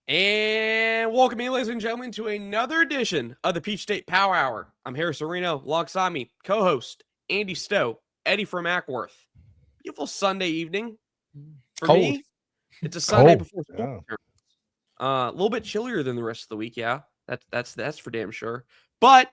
And welcome in, ladies and gentlemen, to another edition of the Peach State Power Hour. I'm Harrison Reno, alongside me, co-host Andy Stowe, Eddie from Acworth. Beautiful Sunday evening. For Cold. me, it's a Sunday Cold. before school. A little bit chillier than the rest of the week, yeah. That's for damn sure. But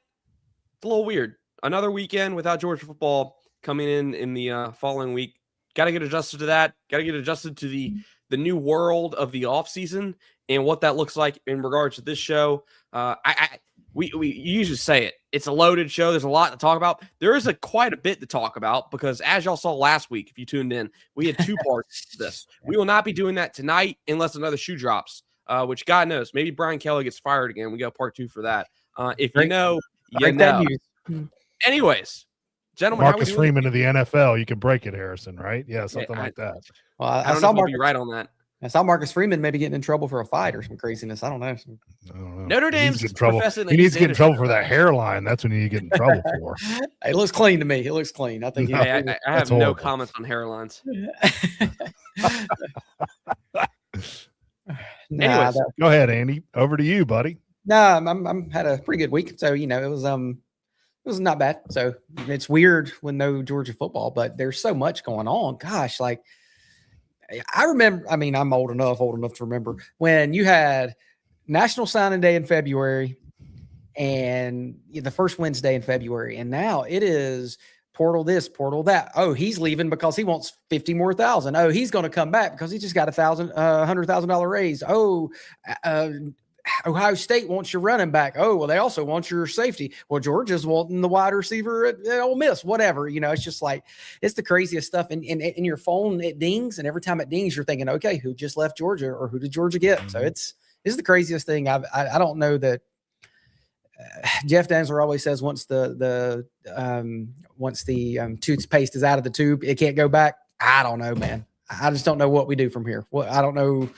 it's a little weird. Another weekend without Georgia football coming in the following week. Got to get adjusted to that. Got to get adjusted to the new world of the offseason and what that looks like in regards to this show. We usually say it. It's a loaded show. There's a lot to talk about. There is quite a bit to talk about because, as y'all saw last week, if you tuned in, we had two parts to this. We will not be doing that tonight unless another shoe drops, which God knows. Maybe Brian Kelly gets fired again. We got part 2 for that. If you know, you know. Anyways, gentlemen, Marcus Freeman of the NFL. You can break it, Harrison, right? Yeah, something like that. Well, I don't know if I'll be right on that. I saw Marcus Freeman maybe getting in trouble for a fight or some craziness. I don't know. Notre Dame's in trouble. He needs to get in trouble for that hairline. That's when you get in trouble for. It looks clean to me. It looks clean. I think. I have no comments on hairlines. Anyways, go ahead, Andy. Over to you, buddy. No, I'm had a pretty good week. So it was not bad. So it's weird when no Georgia football, but there's so much going on. Gosh, like. I remember, I'm old enough to remember when you had National Signing Day in February and the first Wednesday in February. And now it is portal this, portal that. Oh, he's leaving because he wants 50 more thousand. Oh, he's going to come back because he just got $100,000 raise. Oh, Ohio State wants your running back. Oh, well, they also want your safety. Well, Georgia's wanting the wide receiver at Ole Miss, whatever. It's just like, it's the craziest stuff. And in your phone, it dings. And every time it dings, you're thinking, okay, who just left Georgia or who did Georgia get? So it's the craziest thing. I don't know that Jeff Danzler always says once the toothpaste is out of the tube, it can't go back. I don't know, man. I just don't know what we do from here. I don't know.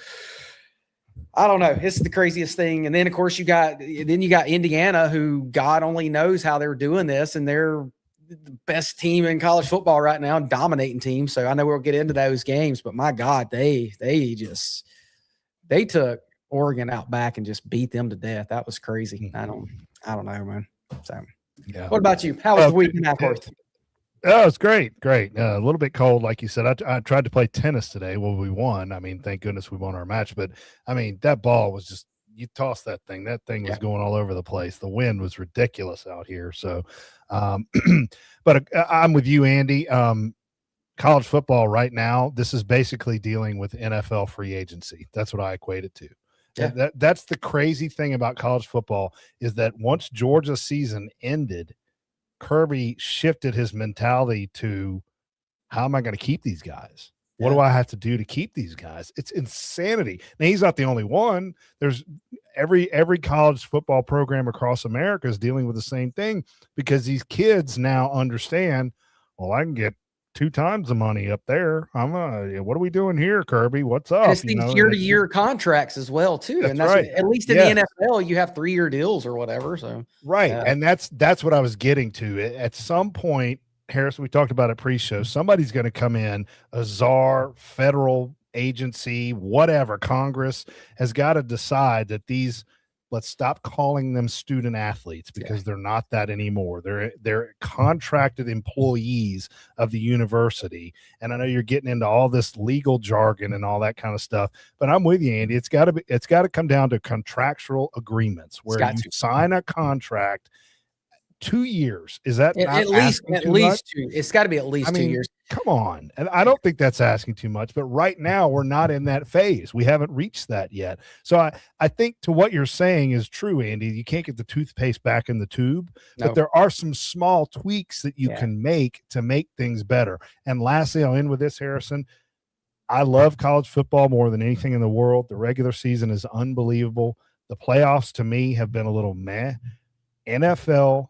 It's the craziest thing. And then, of course, you got Indiana, who God only knows how they're doing this. And they're the best team in college football right now, dominating team. So I know we'll get into those games, but my God, they took Oregon out back and just beat them to death. That was crazy. I don't know, man. So yeah. What about you? How was the week in Acworth? Oh, it's great. A little bit cold, like you said. I tried to play tennis today. Well, we won. Thank goodness we won our match. But, that ball was just – you tossed that thing. That thing was going all over the place. The wind was ridiculous out here. So, but I'm with you, Andy. College football right now, this is basically dealing with NFL free agency. That's what I equate it to. Yeah. That's the crazy thing about college football is that once Georgia's season ended – Kirby shifted his mentality to how am I going to keep these guys? What do I have to do to keep these guys? It's insanity. Now, he's not the only one. There's every college football program across America is dealing with the same thing because these kids now understand, well, I can get 2 times the money up there. What are we doing here, Kirby? What's up? And it's these year-to-year contracts as well, too. And that's right. At least in the NFL, you have 3-year deals or whatever. So and that's what I was getting to. At some point, Harris, we talked about it pre-show. Somebody's going to come in, a czar, federal agency, whatever. Congress has got to decide that let's stop calling them student athletes because they're not that anymore. They're contracted employees of the university. And I know you're getting into all this legal jargon and all that kind of stuff, but I'm with you, Andy. It's got to come down to contractual agreements where you sign a contract 2 years. Is that at least 2? It's got to be at least 2 years. Come on. And I don't think that's asking too much, but right now we're not in that phase. We haven't reached that yet. So I think to what you're saying is true, Andy. You can't get the toothpaste back in the tube, but there are some small tweaks that you can make to make things better. And lastly, I'll end with this, Harrison. I love college football more than anything in the world. The regular season is unbelievable. The playoffs to me have been a little meh. NFL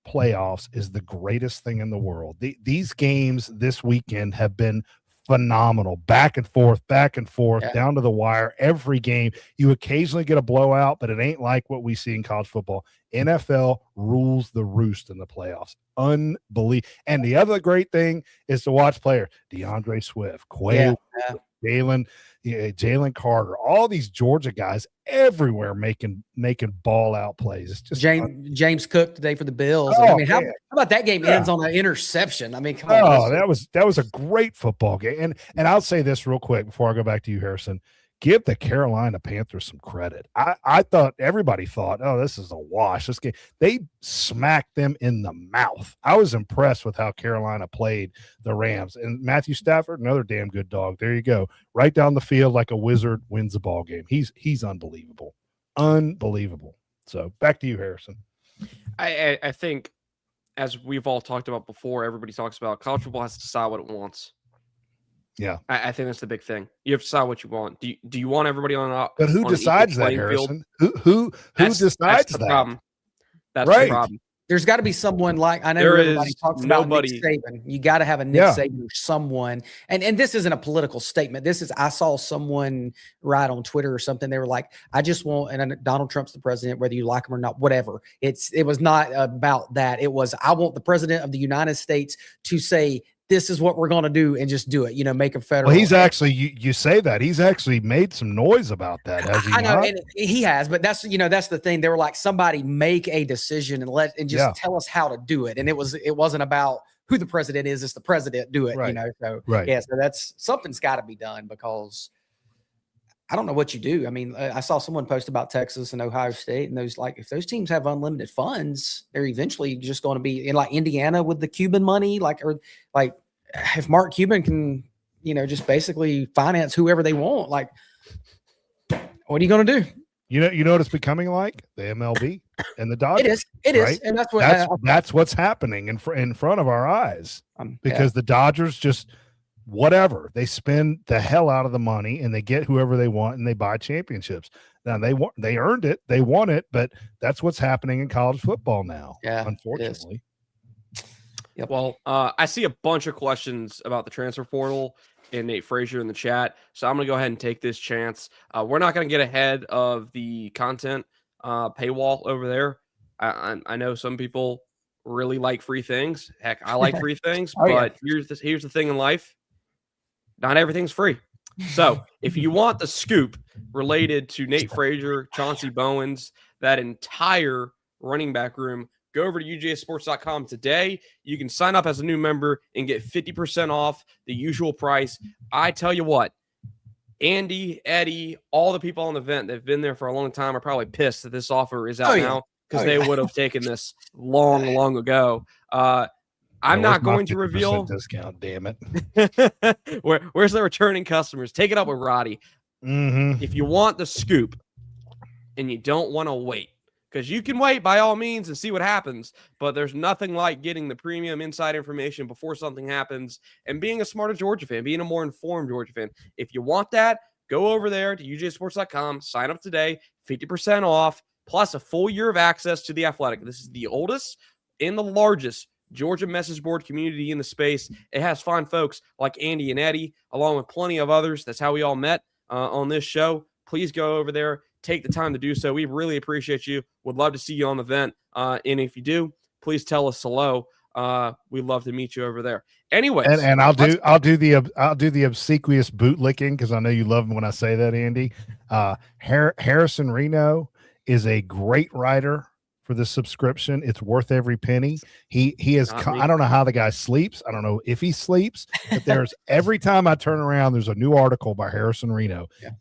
playoffs is the greatest thing in the world. These games this weekend have been phenomenal. Back and forth, down to the wire. Every game. You occasionally get a blowout, but it ain't like what we see in college football. NFL rules the roost in the playoffs. Unbelievable. And the other great thing is to watch players. DeAndre Swift, Quay, Jalen. Jalen Carter, all these Georgia guys everywhere making ball out plays. It's just James Cook today for the Bills. Oh, I mean, how man. about that game ends on an interception? I mean, come on. Oh, that was a great football game. And I'll say this real quick before I go back to you, Harrison. Give the Carolina Panthers some credit. I thought everybody thought, oh, this is a wash. This game, they smacked them in the mouth. I was impressed with how Carolina played the Rams. And Matthew Stafford, another damn good dog. There you go. Right down the field like a wizard, wins the ball game. He's unbelievable. Unbelievable. So back to you, Harrison. I think, as we've all talked about before, everybody talks about college football has to decide what it wants. Yeah, I think that's the big thing. You have to decide what you want. Do you want everybody on? But who decides that, Harrison? Who decides that's the that? problem. That's Right. the problem. There's got to be someone like, I know There everybody is talks about nobody- Nick Saban. You got to have a Nick Yeah. Saban or someone. And this isn't a political statement. This is, I saw someone write on Twitter or something. They were like, I just want, and Donald Trump's the president, whether you like him or not, whatever. It was not about that. It was, I want the president of the United States to say, this is what we're going to do, and just do it, make a federal. Well, he's actually, you say that, he's actually made some noise about that, has he I know, not? and he has, but that's the thing. They were like, somebody make a decision and just tell us how to do it. And it wasn't about who the president is. It's the president, do it, Right. So Right. yeah, so that's something's got to be done, because I don't know what you do. I mean, I saw someone post about Texas and Ohio State, and those, like, if those teams have unlimited funds, they're eventually just going to be in, like, Indiana with the Cuban money, if Mark Cuban can, just basically finance whoever they want, like, what are you going to do? You know what it's becoming like? The MLB and the Dodgers. It is, right? and that's what that's what's happening in front of our eyes, because yeah. the Dodgers just whatever, they spend the hell out of the money and they get whoever they want and they buy championships. Now they earned it, they won it, but that's what's happening in college football now. Yeah, unfortunately. Yep. Well, I see a bunch of questions about the transfer portal and Nate Frazier in the chat, so I'm going to go ahead and take this chance. We're not going to get ahead of the content paywall over there. I know some people really like free things. Heck, I like free things, but here's the thing in life. Not everything's free. So if you want the scoop related to Nate Frazier, Chauncey Bowens, that entire running back room, go over to UGAsports.com today. You can sign up as a new member and get 50% off the usual price. I tell you what, Andy, Eddie, all the people on the event that have been there for a long time are probably pissed that this offer is out now, because they would have taken this long ago. I'm not going to reveal discount. Damn it! Where's the returning customers? Take it up with Roddy. Mm-hmm. If you want the scoop and you don't want to wait, because you can wait by all means and see what happens, but there's nothing like getting the premium inside information before something happens and being a smarter Georgia fan, being a more informed Georgia fan. If you want that, go over there to UGAsports.com, sign up today, 50% off, plus a full year of access to The Athletic. This is the oldest and the largest Georgia message board community in the space. It has fine folks like Andy and Eddie, along with plenty of others. That's how we all met on this show. Please go over there. Take the time to do so. We really appreciate you. Would love to see you on the event. And if you do, please tell us hello. We'd love to meet you over there. Anyways, and I'll do the obsequious boot licking, because I know you love when I say that, Andy. Harrison Reno is a great writer for the subscription. It's worth every penny. He is. I don't know how the guy sleeps. I don't know if he sleeps, but there's every time I turn around, there's a new article by Harrison Reno. Yeah.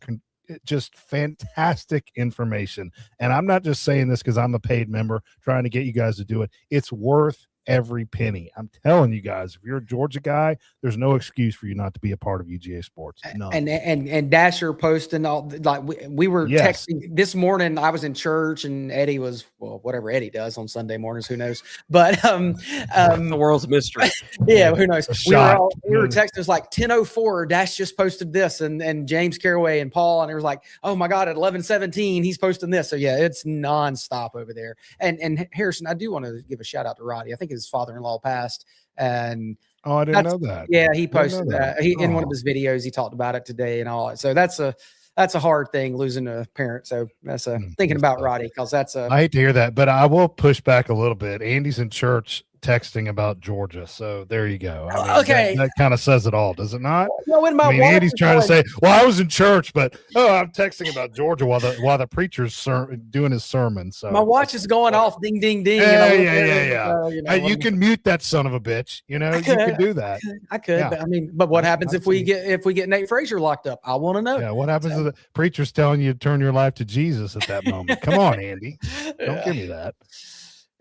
Just fantastic information. And I'm not just saying this because I'm a paid member trying to get you guys to do it. It's worth every penny. I'm telling you guys, if you're a Georgia guy, there's no excuse for you not to be a part of UGA Sports. None. And Dasher posting all, like, we were texting this morning. I was in church and Eddie was, well, whatever Eddie does on Sunday mornings, who knows? But the world's a mystery. Yeah, who knows? We were texting. It was like 10:04. Dash just posted this, and James Caraway and Paul, and it was like, oh my God, at 11:17 he's posting this. So yeah, it's nonstop over there. And Harrison, I do want to give a shout out to Roddy. I think his father-in-law passed, and I didn't know that. Yeah, he posted that. In one of his videos, he talked about it today and all that. So that's a hard thing, losing a parent. So that's thinking about Roddy, because that's I hate to hear that, but I will push back a little bit. Andy's in church texting about Georgia. So there you go. I mean, Okay. that kind of says it all, does it not? No, when my I mean, watch Andy's is trying to going- say, "Well, I was in church, but I'm texting about Georgia while the preacher's doing his sermon." So my watch is going off, ding, ding, ding. Yeah. Hey, you can mute that son of a bitch. You know, you can do that. I could, Yeah. but I mean, but what happens if we see. get Nate Frazier locked up? I want to know. Yeah, what happens if the preacher's telling you to turn your life to Jesus at that moment? Come on, Andy. Don't give me that.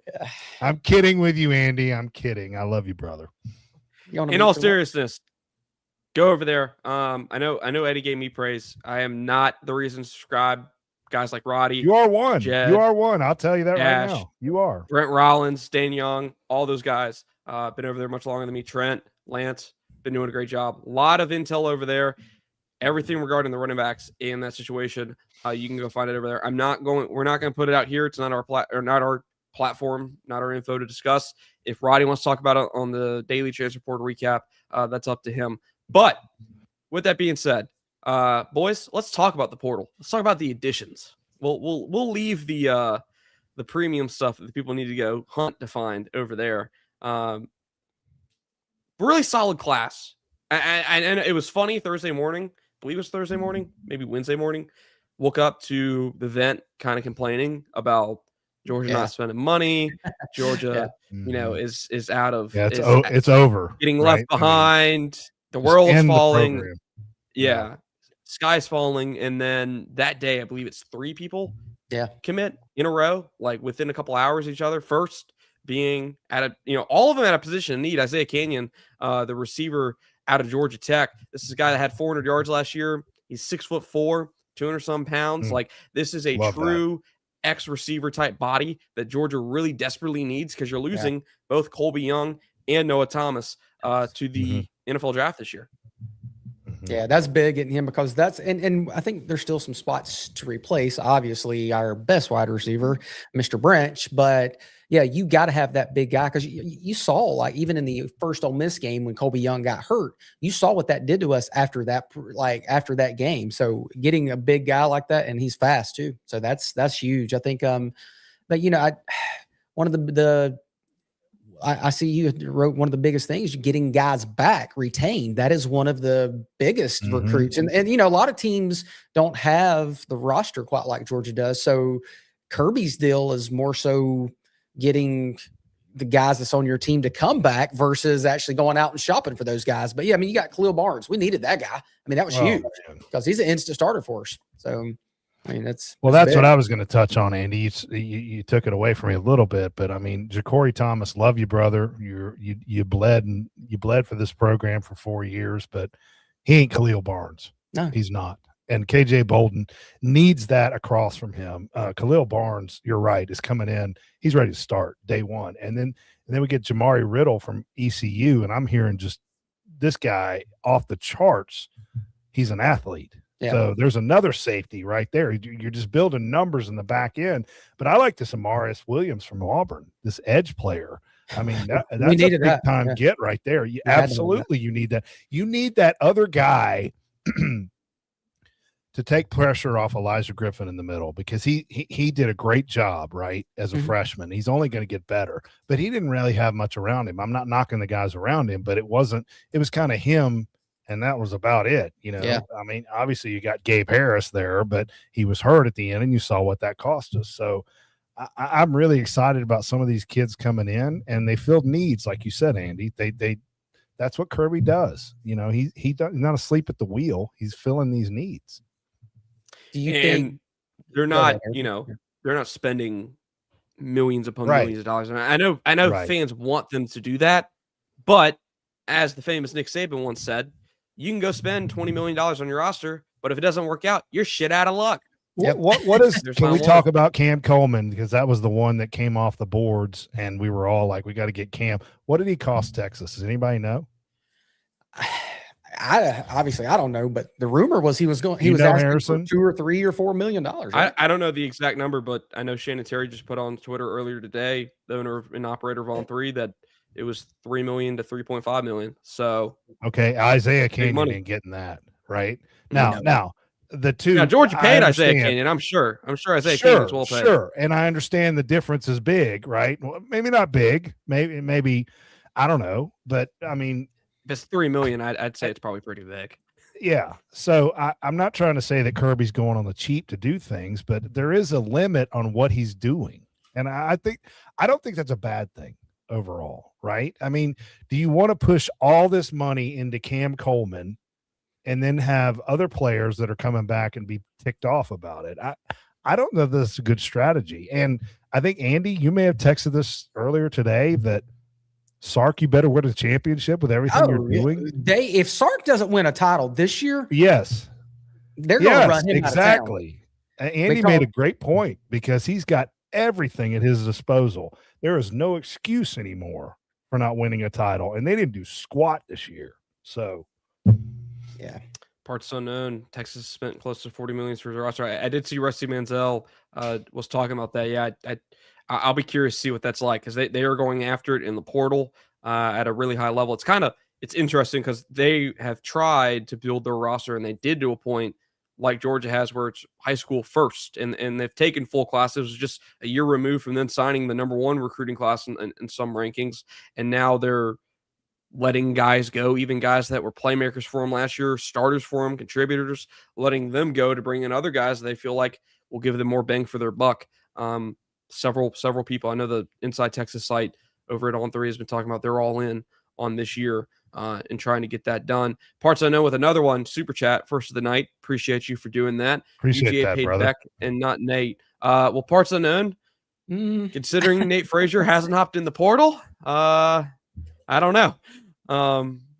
Yeah. I'm kidding with you, Andy. I'm kidding. I love you, brother. In all seriousness, go over there. I know Eddie gave me praise. I am not the reason to subscribe. Guys like Roddy. You are one. Jed, you are one. I'll tell you that Dash, right now. You are. Brent Rollins, Dan Young, all those guys. Been over there much longer than me. Trent, Lance, been doing a great job. A lot of intel over there. Everything regarding the running backs in that situation, you can go find it over there. We're not going to put it out here. It's not our platform, not our info to discuss. If Roddy wants to talk about it on the daily transfer portal recap, that's up to him. But with that being said, boys, let's talk about the portal. Let's talk about the additions. We'll leave the premium stuff that the people need to go hunt to find over there. Really solid class. And it was funny Thursday morning. I believe it was Thursday morning, maybe Wednesday morning. Woke up to the vent kind of complaining about Georgia not spending money. Georgia, is out of. Yeah, it's over. Getting left behind. The world's falling. Yeah. Sky's falling. And then that day, I believe it's 3 people commit in a row, like within a couple hours of each other. First being at all of them at a position of need. Isaiah Canyon, the receiver out of Georgia Tech. This is a guy that had 400 yards last year. He's 6'4", 200-some pounds. Like, this is a true X receiver type body that Georgia really desperately needs, because you're losing both Colby Young and Noah Thomas to the NFL draft this year. Yeah, that's big in him, because and I think there's still some spots to replace. Obviously, our best wide receiver, Mr. Branch, but yeah, you got to have that big guy, because you saw, like, even in the first Ole Miss game when Colby Young got hurt, you saw what that did to us after that game. So getting a big guy like that, and he's fast too, so that's huge. I think, but one of the I see you wrote one of the biggest things, getting guys back retained. That is one of the biggest recruits. And a lot of teams don't have the roster quite like Georgia does. So Kirby's deal is more so getting the guys that's on your team to come back versus actually going out and shopping for those guys. But yeah, I mean, you got Khalil Barnes. We needed that guy. I mean, that was huge, because he's an instant starter for us. So, I mean, that's what I was going to touch on, Andy. You took it away from me a little bit, but I mean, Ja'Cory Thomas, love you, brother. You bled for this program for 4 years, but he ain't Khalil Barnes. No, he's not. And KJ Bolden needs that across from him. Khalil Barnes, you're right, is coming in. He's ready to start day one, and then we get Jamari Riddle from ECU, and I'm hearing just this guy off the charts. He's an athlete. Yeah. So there's another safety right there. You're just building numbers in the back end. But I like this Amarius Williams from Auburn, this edge player. I mean, that's a big time get right there. You need that. You need that other guy to take pressure off Elijah Griffin in the middle, because he did a great job, right, as a freshman. He's only going to get better. But he didn't really have much around him. I'm not knocking the guys around him, but it was kind of him. And that was about it, I mean, obviously you got Gabe Harris there, but he was hurt at the end, and you saw what that cost us. So I'm really excited about some of these kids coming in, and they filled needs, like you said, Andy. That's what Kirby does. He's not asleep at the wheel. He's filling these needs. Do you think they're not, they're not spending millions upon millions of dollars? And I know fans want them to do that, but as the famous Nick Saban once said, you can go spend $20 million on your roster, but if it doesn't work out, you're shit out of luck. Yep. What is? Can we talk about Cam Coleman, because that was the one that came off the boards, and we were all like, we got to get Cam. What did he cost Texas? Does anybody know? I don't know, but the rumor was he was asking for $2 or $3 or $4 million. Right? I don't know the exact number, but I know Shannon Terry just put on Twitter earlier today, the owner and operator of On 3, that it was $3 million to $3.5 million. So okay, Isaiah Canyon ain't getting that right now. the two. Now, Georgia paid Isaiah understand. Canyon. I'm sure Isaiah Canyon's well paid. Sure, and I understand the difference is big, right? Well, maybe not big, maybe I don't know, but I mean, if it's $3 million, I'd say it's probably pretty big. Yeah. So I'm not trying to say that Kirby's going on the cheap to do things, but there is a limit on what he's doing. And I don't think that's a bad thing overall, right? I mean, do you want to push all this money into Cam Coleman and then have other players that are coming back and be ticked off about it? I don't know if that's a good strategy. And I think, Andy, you may have texted this earlier today that Sark, you better win a championship with everything you're doing. If Sark doesn't win a title this year, yes, they're going to run him exactly. Out of town. Andy made a great point because he's got everything at his disposal. There is no excuse anymore for not winning a title, and they didn't do squat this year. So, yeah. Parts unknown. Texas spent close to $40 million for the roster. I did see Rusty Manziel was talking about that. Yeah, I'll be curious to see what that's like because they are going after it in the portal at a really high level. It's interesting because they have tried to build their roster and they did to a point like Georgia has where it's high school first and they've taken full classes. It was just a year removed from then signing the number one recruiting class in some rankings. And now they're letting guys go, even guys that were playmakers for them last year, starters for them, contributors, letting them go to bring in other guys that they feel like will give them more bang for their buck. Several people. I know the Inside Texas site over at On3 has been talking about they're all in on this year and trying to get that done. Parts I know with another one, super chat, first of the night. Appreciate you for doing that. Appreciate UGA that, paid brother. Beck and not Nate. Well, Parts Unknown, considering Nate Frazier hasn't hopped in the portal, I don't know.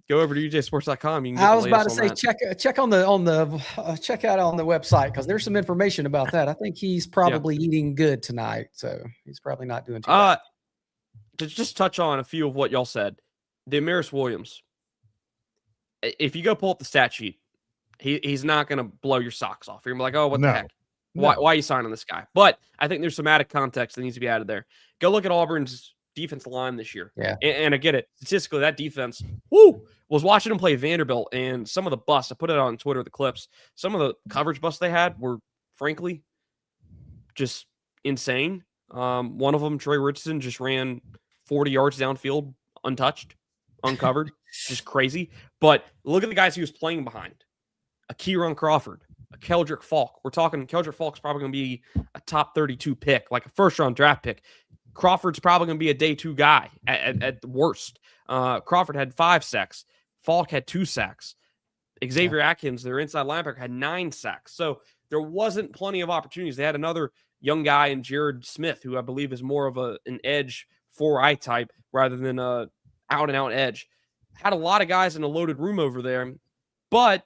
Go over to UJSports.com. You can get I was about to say that. check out on the website because there's some information about that. I think he's probably eating good tonight, so he's probably not doing too bad. To just touch on a few of what y'all said, Damaris Williams. If you go pull up the stat sheet, he's not going to blow your socks off. You're gonna be like, oh, what the heck? Why are you signing this guy? But I think there's some added context that needs to be added there. Go look at Auburn's defensive line this year. Yeah. And I get it. Statistically, that defense, was watching them play Vanderbilt and some of the busts. I put it on Twitter, the clips. Some of the coverage busts they had were, frankly, just insane. One of them, Trey Richardson, just ran 40 yards downfield, untouched, uncovered, just crazy. But look at the guys he was playing behind. A Kieran Crawford, a Keldrick Falk. We're talking Keldrick Falk's probably going to be a top 32 pick, like a first-round draft pick. Crawford's probably going to be a day two guy at the worst. Crawford had 5 sacks. Falk had 2 sacks. Xavier Atkins, their inside linebacker, had 9 sacks. So there wasn't plenty of opportunities. They had another young guy in Jared Smith, who I believe is more of an edge 4-eye type rather than a out-and-out edge. Had a lot of guys in a loaded room over there. But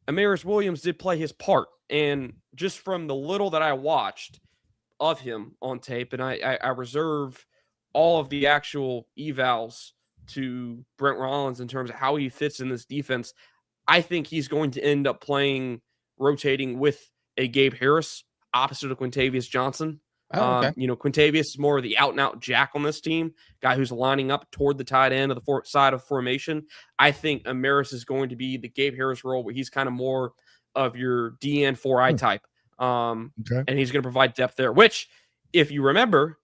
Amaris Williams did play his part. And just from the little that I watched of him on tape, and I reserve all of the actual evals to Brent Rollins in terms of how he fits in this defense. I think he's going to end up rotating with a Gabe Harris opposite of Quintavious Johnson. Okay. Quintavious is more of the out-and-out jack on this team, guy who's lining up toward the tight end of the side of formation. I think Amaris is going to be the Gabe Harris role where he's kind of more of your DN 4-eye type. And he's going to provide depth there, which, if you remember,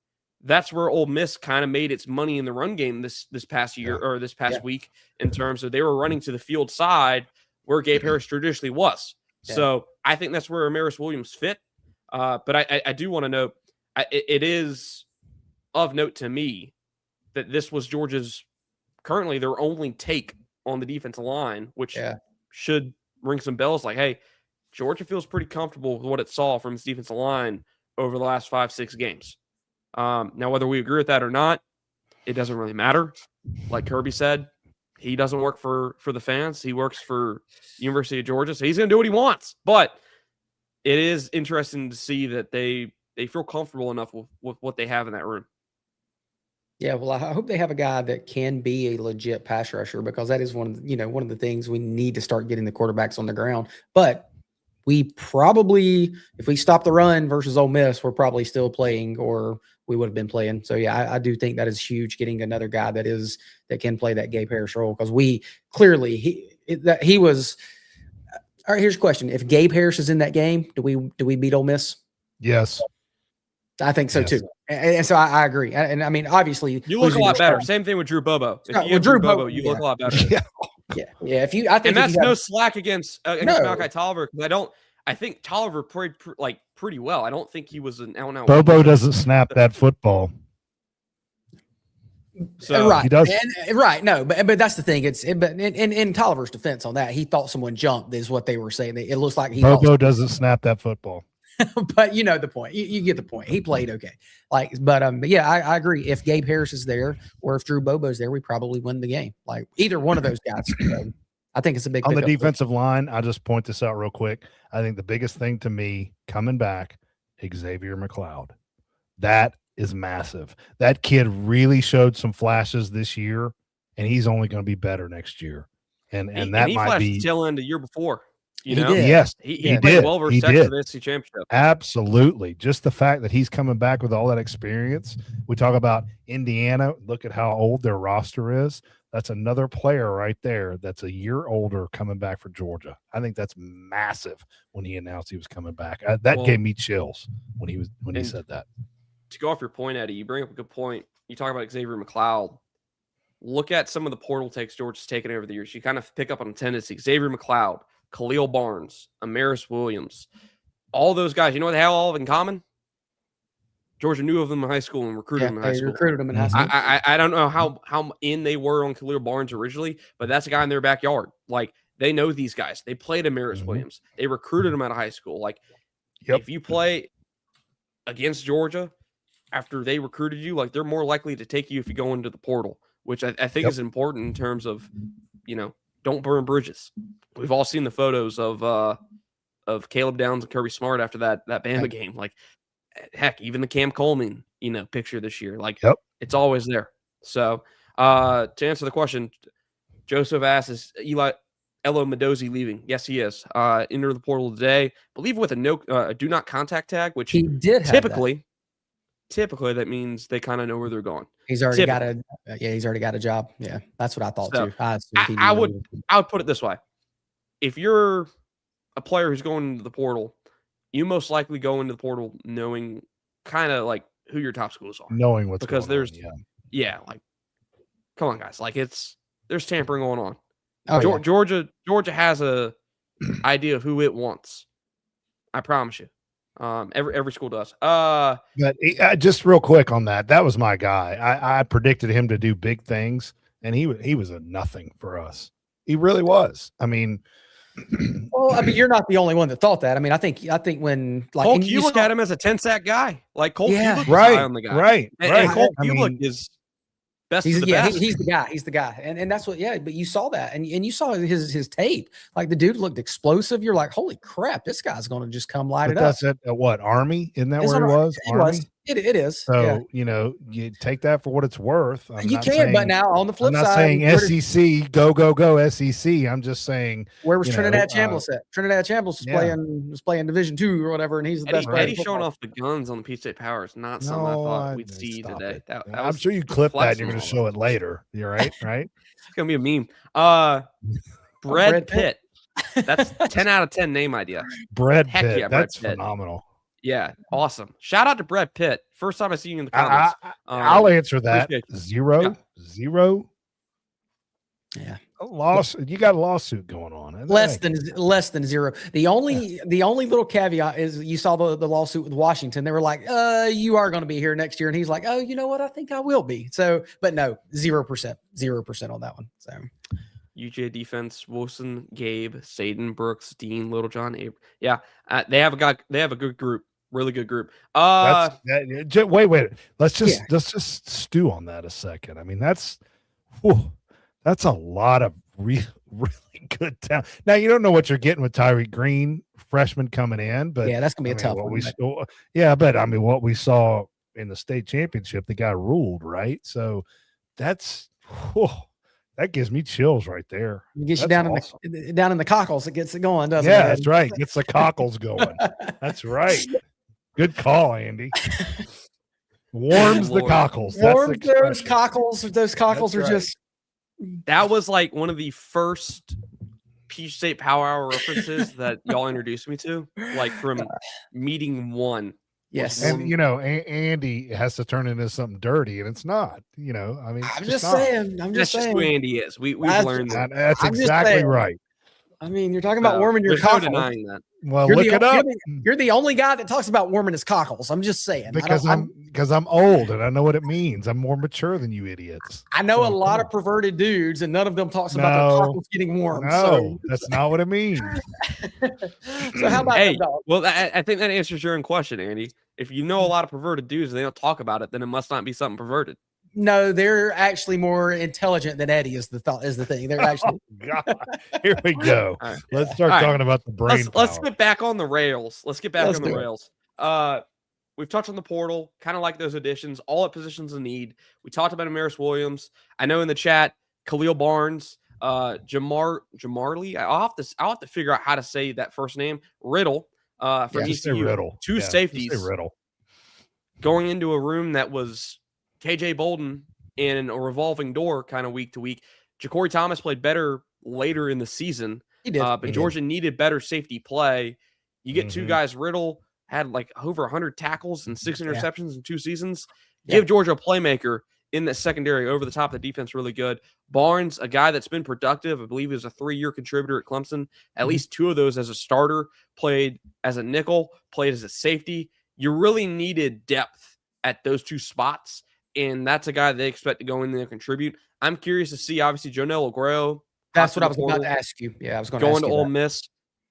that's where Ole Miss kind of made its money in the run game this past year or this past week in terms of they were running to the field side where Gabe Harris traditionally was. Yeah. So I think that's where Amaris Williams fit. But I do want to note, it is of note to me that this was Georgia's currently their only take on the defensive line, which should ring some bells like, hey, Georgia feels pretty comfortable with what it saw from its defensive line over the last 5-6 games. Now, whether we agree with that or not, it doesn't really matter. Like Kirby said, he doesn't work for the fans. He works for University of Georgia, so he's going to do what he wants. But it is interesting to see that they feel comfortable enough with what they have in that room. Yeah, well, I hope they have a guy that can be a legit pass rusher because that is one of the things we need to start getting the quarterbacks on the ground. But we probably, if we stop the run versus Ole Miss, we're probably still playing, or we would have been playing. So yeah, I do think that is huge, getting another guy that can play that Gabe Harris role, because we clearly he was. All right, here's a question: if Gabe Harris is in that game, do we beat Ole Miss? Yes. I think so too, and so I agree. And I mean, obviously, you look a lot better. Same thing with Drew Bobo. If you have Drew Bobo, you look a lot better. Yeah. If you, I think, and that's no slack against Malachi Tolliver, because I think Tolliver played pretty well. I don't think he was an out-and-out. Bobo doesn't snap that football. So right, he does. Right. No, but that's the thing. But in Tolliver's defense on that, he thought someone jumped. Is what they were saying. It looks like Bobo doesn't snap that football. But you know the point. You get the point. He played okay. But yeah, I agree. If Gabe Harris is there, or if Drew Bobo's there, we probably win the game. Like either one of those guys. I think it's a big on the defensive line. I'll just point this out real quick. I think the biggest thing to me coming back, Xavier McLeod. That is massive. That kid really showed some flashes this year, and he's only going to be better next year. And that he might be the tail end the year before. He did. Yes, he did. Played well versus Texas in the SEC championship. Absolutely. Just the fact that he's coming back with all that experience. We talk about Indiana. Look at how old their roster is. That's another player right there that's a year older coming back for Georgia. I think that's massive when he announced he was coming back. That gave me chills when he said that. To go off your point, Eddie, you bring up a good point. You talk about Xavier McLeod. Look at some of the portal takes Georgia's taken over the years. You kind of pick up on a tendency. Xavier McLeod, Khalil Barnes, Amaris Williams, all those guys. You know what they have all in common? Georgia knew of them in high school and recruited them in high school. Recruited them in high school. I don't know how in they were on Khalil Barnes originally, but that's a guy in their backyard. Like, they know these guys. They played Amaris Williams. They recruited him out of high school. Like, if you play against Georgia after they recruited you, like, they're more likely to take you if you go into the portal, which I think is important in terms of, don't burn bridges. We've all seen the photos of Caleb Downs and Kirby Smart after that Bama game. Like, heck, even the Cam Coleman, picture this year. Like, it's always there. So, to answer the question, Joseph asks, is Elo Mendoza leaving? Yes, he is. Enter the portal today, I believe with a do not contact tag, which he did typically that means they kind of know where they're going. He's already got a job. Yeah, that's what I thought too. I would put it this way: if you're a player who's going into the portal, you most likely go into the portal knowing kind of like who your top schools are, knowing what's because going there's on, like, come on, guys, like there's tampering going on. Oh, Georgia has a idea of who it wants. I promise you. Every school does. But just real quick on that was my guy. I predicted him to do big things, and he was a nothing for us. He really was. I mean, you're not the only one that thought that. I mean, I think when like Cole Kulick at him as a 10-sack guy, like Cole Kulick is right high on the guy, right. And Cole Kulick is best. He's the best. He's the guy, and that's what. Yeah, but you saw that, and you saw his tape. Like, the dude looked explosive. You're like, holy crap, this guy's going to just come light it up. That's at what, Army? Isn't that where he was? Army. It is. So you take that for what it's worth. You can, but now on the flip side, I'm not saying SEC go SEC. I'm just saying, where was Trinidad Chambliss at? Trinidad Chambliss was playing Division II or whatever, and he's the best player. Eddie showing off the guns on the Peach State Power is not something I thought we'd see today. I'm sure you clip that and you're going to show it later. You're right, right? It's going to be a meme. Brad Pitt. That's 10 out of 10 name idea. Brad Pitt. Yeah, that's Brad Pitt. Phenomenal. Yeah, awesome. Shout out to Brad Pitt. First time I see you in the comments. I'll answer that. Zero. Yeah. You got a lawsuit going on. Less than zero. The only little caveat is you saw the lawsuit with Washington. They were like, you are going to be here next year. And he's like, oh, you know what? I think I will be. So, but no, 0% on that one. So UJ defense: Wilson, Gabe, Saden, Brooks, Dean, Littlejohn, yeah. They have a good group. Really good group. Wait. Let's just stew on that a second. I mean, that's a lot of really good talent. Now, you don't know what you're getting with Tyreek Green, freshman coming in, but yeah, that's gonna be a tough one. But I mean, what we saw in the state championship, the guy ruled, right? So that gives me chills right there. It gets you down in the cockles. It gets it going, doesn't it? Yeah, that's right. Gets the cockles going. That's right. Good call, Andy. Warms the cockles. Warms those cockles. Those cockles are just. That was like one of the first Peach State Power Hour references that y'all introduced me to, like from meeting one. Yes. And Andy has to turn into something dirty, and it's not. I mean, I'm it's just not. saying. I'm That's just just who saying. Andy is. We've learned that. That's I'm just exactly saying. right. I mean, you're talking about warming your There's no cockles. denying that. Well, look it up. You're the only guy that talks about warming his cockles. I'm just saying. Because I'm old and I know what it means. I'm more mature than you idiots. I know a lot of perverted dudes, and none of them talks about their cockles getting warm. No, so. That's not what it means. So how about that, dog? Well, I think that answers your own question, Andy. If you know a lot of perverted dudes and they don't talk about it, then it must not be something perverted. No, they're actually more intelligent than Eddie is the thing. They're actually God. Here we go. Right. Let's start talking about the brain. Let's get back on the rails. Let's get back on the rails. We've touched on the portal, kind of like those additions, all at positions of need. We talked about Amaris Williams. I know in the chat, Khalil Barnes, Jamarly. I'll have to figure out how to say that first name. Riddle from ECU. Riddle. Two safeties. Riddle. Going into a room that was KJ Bolden in a revolving door kind of week to week. Ja'Cory Thomas played better later in the season. He did. But Georgia needed better safety play. You get two guys. Riddle had like over 100 tackles and 6 interceptions in 2 seasons. Give Georgia a playmaker in the secondary over the top of the defense really good. Barnes, a guy that's been productive. I believe he was a 3-year contributor at Clemson. At least 2 of those as a starter. Played as a nickel. Played as a safety. You really needed depth at those 2 spots. And that's a guy they expect to go in there and contribute. I'm curious to see, obviously, Jonell Aguero. That's what I was about to ask you. Yeah, I was going to ask you to Ole Miss.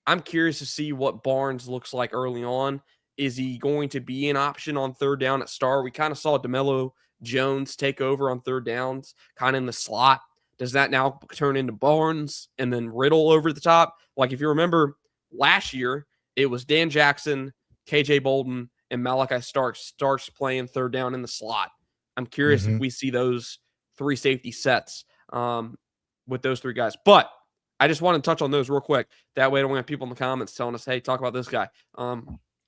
I'm curious to see what Barnes looks like early on. Is he going to be an option on third down at star? We kind of saw DeMello Jones take over on third downs, kind of in the slot. Does that now turn into Barnes and then Riddle over the top? Like if you remember last year, it was Dan Jackson, KJ Bolden, and Malachi Starks playing third down in the slot. I'm curious if we see those 3 safety sets with those 3 guys. But I just want to touch on those real quick. That way I don't have people in the comments telling us, hey, talk about this guy.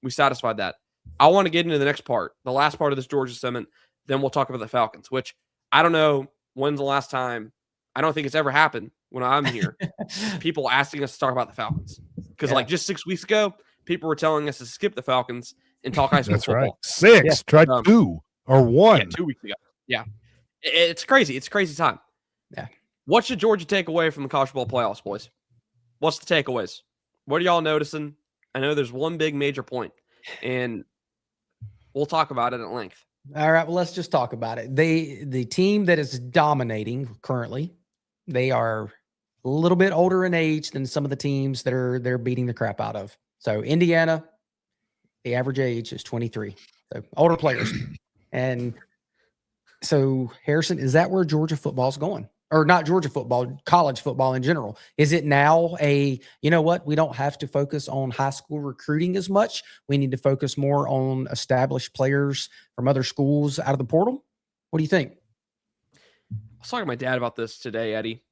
We satisfied that. I want to get into the next part, the last part of this Georgia segment. Then we'll talk about the Falcons, which I don't know when's the last time. I don't think it's ever happened when I'm here. People asking us to talk about the Falcons. Because like just 6 weeks ago, people were telling us to skip the Falcons and talk high school football. Right. 6. Try 2 or 1. Yeah, 2 weeks ago. Yeah. It's crazy. It's a crazy time. Yeah. What should Georgia take away from the college football playoffs, boys? What's the takeaways? What are y'all noticing? I know there's one big major point, and we'll talk about it at length. All right. Well, let's just talk about it. The team that is dominating currently, they are a little bit older in age than some of the teams that they're beating the crap out of. So Indiana, the average age is 23. So older players. And so Harrison, is that where Georgia football is going? Or not Georgia football, college football in general? Is it now you know what? We don't have to focus on high school recruiting as much. We need to focus more on established players from other schools out of the portal. What do you think? I was talking to my dad about this today, Eddie,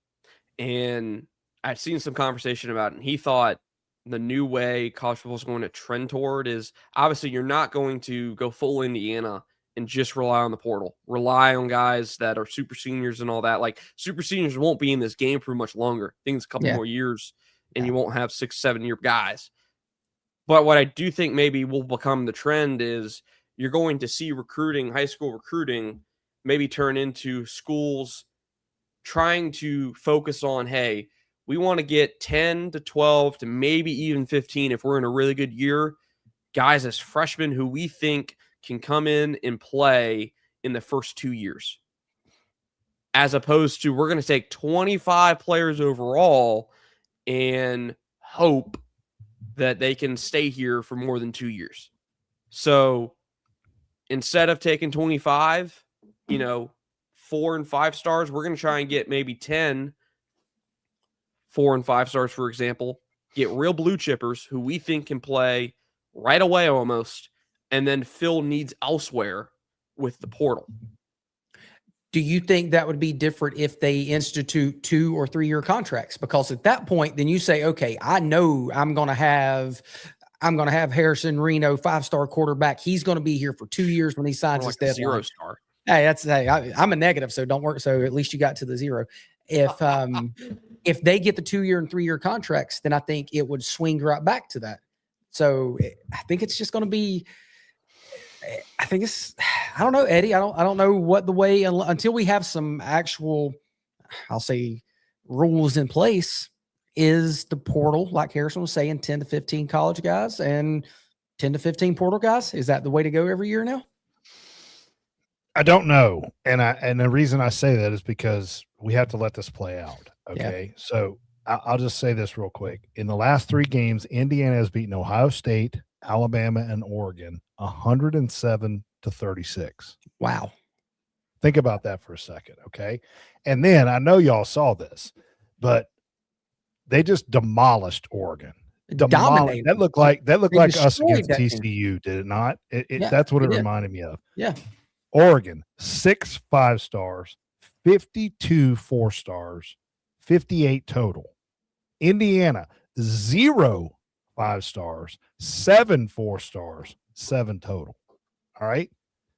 and I'd seen some conversation about it, and he thought the new way college football is going to trend toward is obviously you're not going to go full Indiana and just rely on the portal, rely on guys that are super seniors and all that. Like super seniors won't be in this game for much longer. I think it's a couple more years and you won't have 6-7 year guys. But what I do think maybe will become the trend is you're going to see recruiting, high school recruiting, maybe turn into schools trying to focus on, hey, we want to get 10 to 12 to maybe even 15 if we're in a really good year, guys as freshmen who we think can come in and play in the first 2 years, as opposed to we're going to take 25 players overall and hope that they can stay here for more than 2 years. So instead of taking 25, 4 and 5 stars, we're going to try and get maybe 10 4 and 5 stars, for example, get real blue chippers who we think can play right away almost, and then fill needs elsewhere with the portal. Do you think that would be different if they institute 2 or 3 year contracts? Because at that point, then you say, okay, I know I'm going to have Harrison Reno, 5-star quarterback. He's going to be here for 2 years when he signs his deadline. 0-star. Hey, I'm a negative, so don't work. So at least you got to the 0. If if they get the 2-year and 3-year contracts, then I think it would swing right back to that. So I think it's just going to be. I think it's. I don't know, Eddie. I don't know what the way until we have some actual, I'll say, rules in place. Is the portal, like Harrison was saying, 10 to 15 college guys and 10 to 15 portal guys? Is that the way to go every year now? I don't know. And the reason I say that is because we have to let this play out. Okay. Yeah. So I'll just say this real quick. In the last 3 games, Indiana has beaten Ohio State, Alabama, and Oregon 107-36. Wow. Think about that for a second. Okay. And then I know y'all saw this, but they just demolished Oregon. Dominated. That looked like us against TCU, did it not? Yeah, that's what it reminded me of. Yeah. Oregon, 6 5-stars, 52 4-stars, 58 total. Indiana, 0 5-stars, 7 4-stars, 7 total. All right.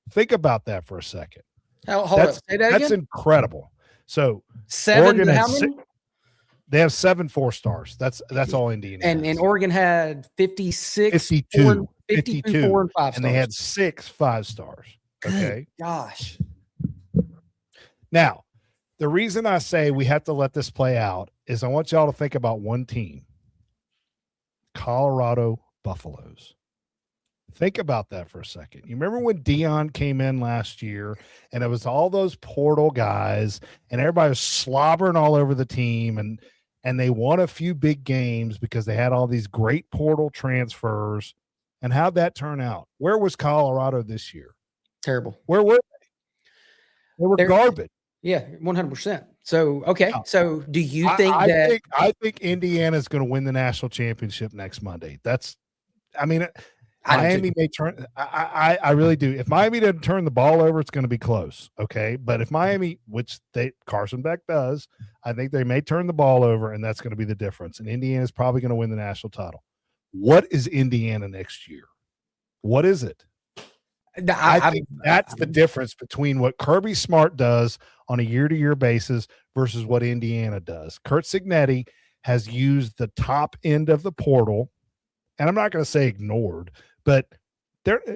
Think about that for a second. Hold up. Say that again? That's incredible. So 7 Oregon how many? They have 7 4-stars. That's all Indiana. And Oregon had 56, 52, 4 and 5 stars. And they had 6 5-stars. Okay. Gosh. Now, the reason I say we have to let this play out is I want y'all to think about one team. Colorado Buffaloes. Think about that for a second. You remember when Dion came in last year and it was all those portal guys and everybody was slobbering all over the team and they won a few big games because they had all these great portal transfers. And how'd that turn out? Where was Colorado this year? Terrible. Where were they? They were garbage. Yeah, 100%. So, okay. So do you think I think Indiana's going to win the national championship next Monday. Miami may turn. I really do. If Miami doesn't turn the ball over, it's going to be close. Okay. But if Miami, which Carson Beck does, I think they may turn the ball over, and that's going to be the difference. And Indiana's probably going to win the national title. What is Indiana next year? What is it? I think that's the difference between what Kirby Smart does on a year-to-year basis versus what Indiana does. Kurt Cignetti has used the top end of the portal, and I'm not going to say ignored, but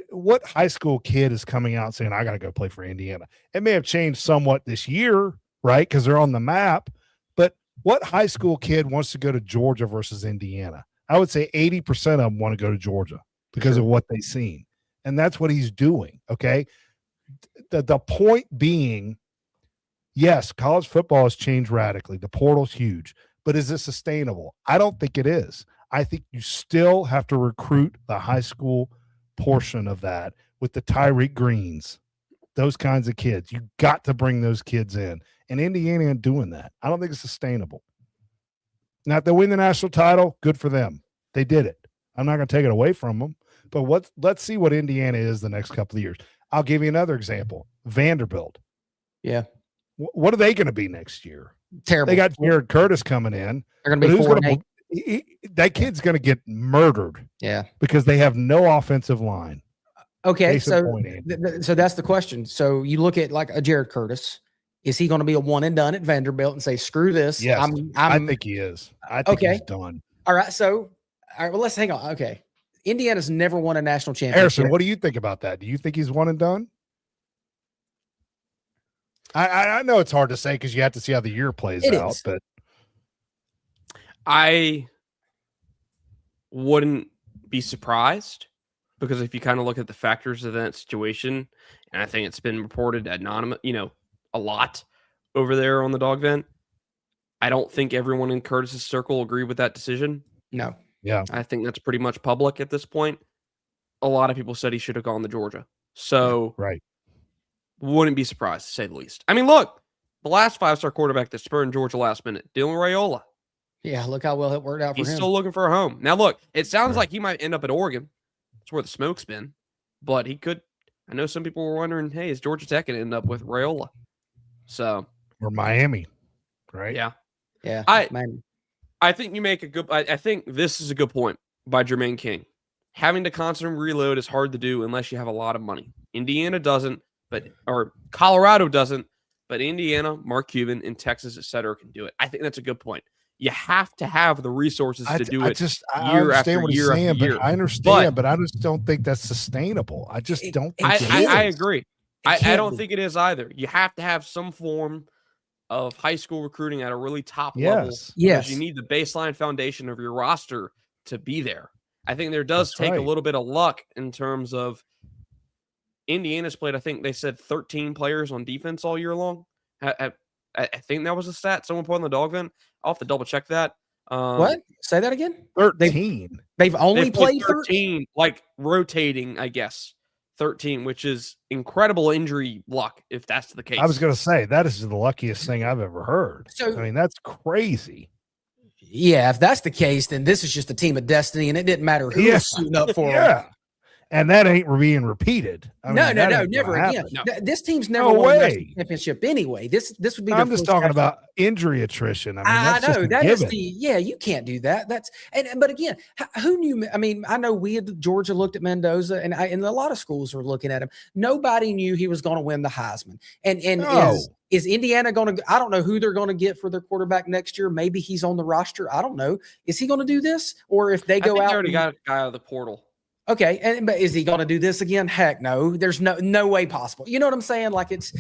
what high school kid is coming out saying, I got to go play for Indiana? It may have changed somewhat this year, right, because they're on the map, but what high school kid wants to go to Georgia versus Indiana? I would say 80% of them want to go to Georgia because of what they've seen. And that's what he's doing, okay? The point being, yes, college football has changed radically. The portal's huge. But is it sustainable? I don't think it is. I think you still have to recruit the high school portion of that with the Tyreek Greens, those kinds of kids. You got to bring those kids in. And Indiana ain't doing that. I don't think it's sustainable. Now, if they win the national title, good for them. They did it. I'm not going to take it away from them. But let's see what Indiana is the next couple of years. I'll give you another example. Vanderbilt. Yeah. What are they going to be next year? Terrible. They got Jared Curtis coming in. They're going to be 4-8. That kid's going to get murdered. Yeah. Because they have no offensive line. Okay. So that's the question. So you look at like a Jared Curtis. Is he going to be a one and done at Vanderbilt and say, screw this? Yes. I think he is. I think he's done. All right. Well, let's hang on. Okay. Indiana's never won a national championship. Harrison, what do you think about that? Do you think he's one and done? I know it's hard to say because you have to see how the year plays out, but I wouldn't be surprised because if you kind of look at the factors of that situation, and I think it's been reported a lot over there on the dog vent. I don't think everyone in Curtis's circle agreed with that decision. No. Yeah. I think that's pretty much public at this point. A lot of people said he should have gone to Georgia. So right. Wouldn't be surprised to say the least. I mean, look, the last 5-star quarterback that spurned Georgia last minute, Dylan Raiola. Yeah, look how well it worked out for him. He's still looking for a home. Now, look, it sounds like he might end up at Oregon. That's where the smoke's been. But he could. I know some people were wondering, hey, is Georgia Tech going to end up with Raiola? So. Or Miami, right? Yeah. Yeah. I think you make a good. I think this is a good point by Jermaine King. Having to constantly reload is hard to do unless you have a lot of money. Indiana doesn't, or Colorado doesn't, but Indiana, Mark Cuban, and Texas, et cetera, can do it. I think that's a good point You have to have the resources to do it I year understand after what he's year saying, after year. but I understand, but I just don't think that's sustainable. I just don't think I agree. I don't be. think it is either. You have to have some form of high school recruiting at a really top level because Yes. you need the baseline foundation of your roster to be there. I think there does That's take a right. little bit of luck in terms of Indiana's played, I think they said 13 players on defense all year long. I think that was a stat someone put on the dog vent. I'll have to double check that. What? Say that again? 13. They've only They played played 13. like rotating, I guess. 13, which is incredible injury luck if that's the case. I was going to say that is the luckiest thing I've ever heard. So, I mean, that's crazy. Yeah, if that's the case, then this is just a team of destiny, and it didn't matter who was suiting up for them. Yeah. And that ain't being repeated. No, never again. No. This team's never won a national championship anyway. This would be. I'm just talking about injury attrition. I mean, that's I know that is given. you can't do that. But again, who knew? I mean, I know we at Georgia looked at Mendoza, and a lot of schools were looking at him. Nobody knew he was going to win the Heisman. And is Indiana going to? I don't know who they're going to get for their quarterback next year. Maybe he's on the roster. I don't know. Is he going to do this, or if they go out? They already got a guy out of the portal. Okay, but is he going to do this again? Heck no. There's no way possible. You know what I'm saying? Like it's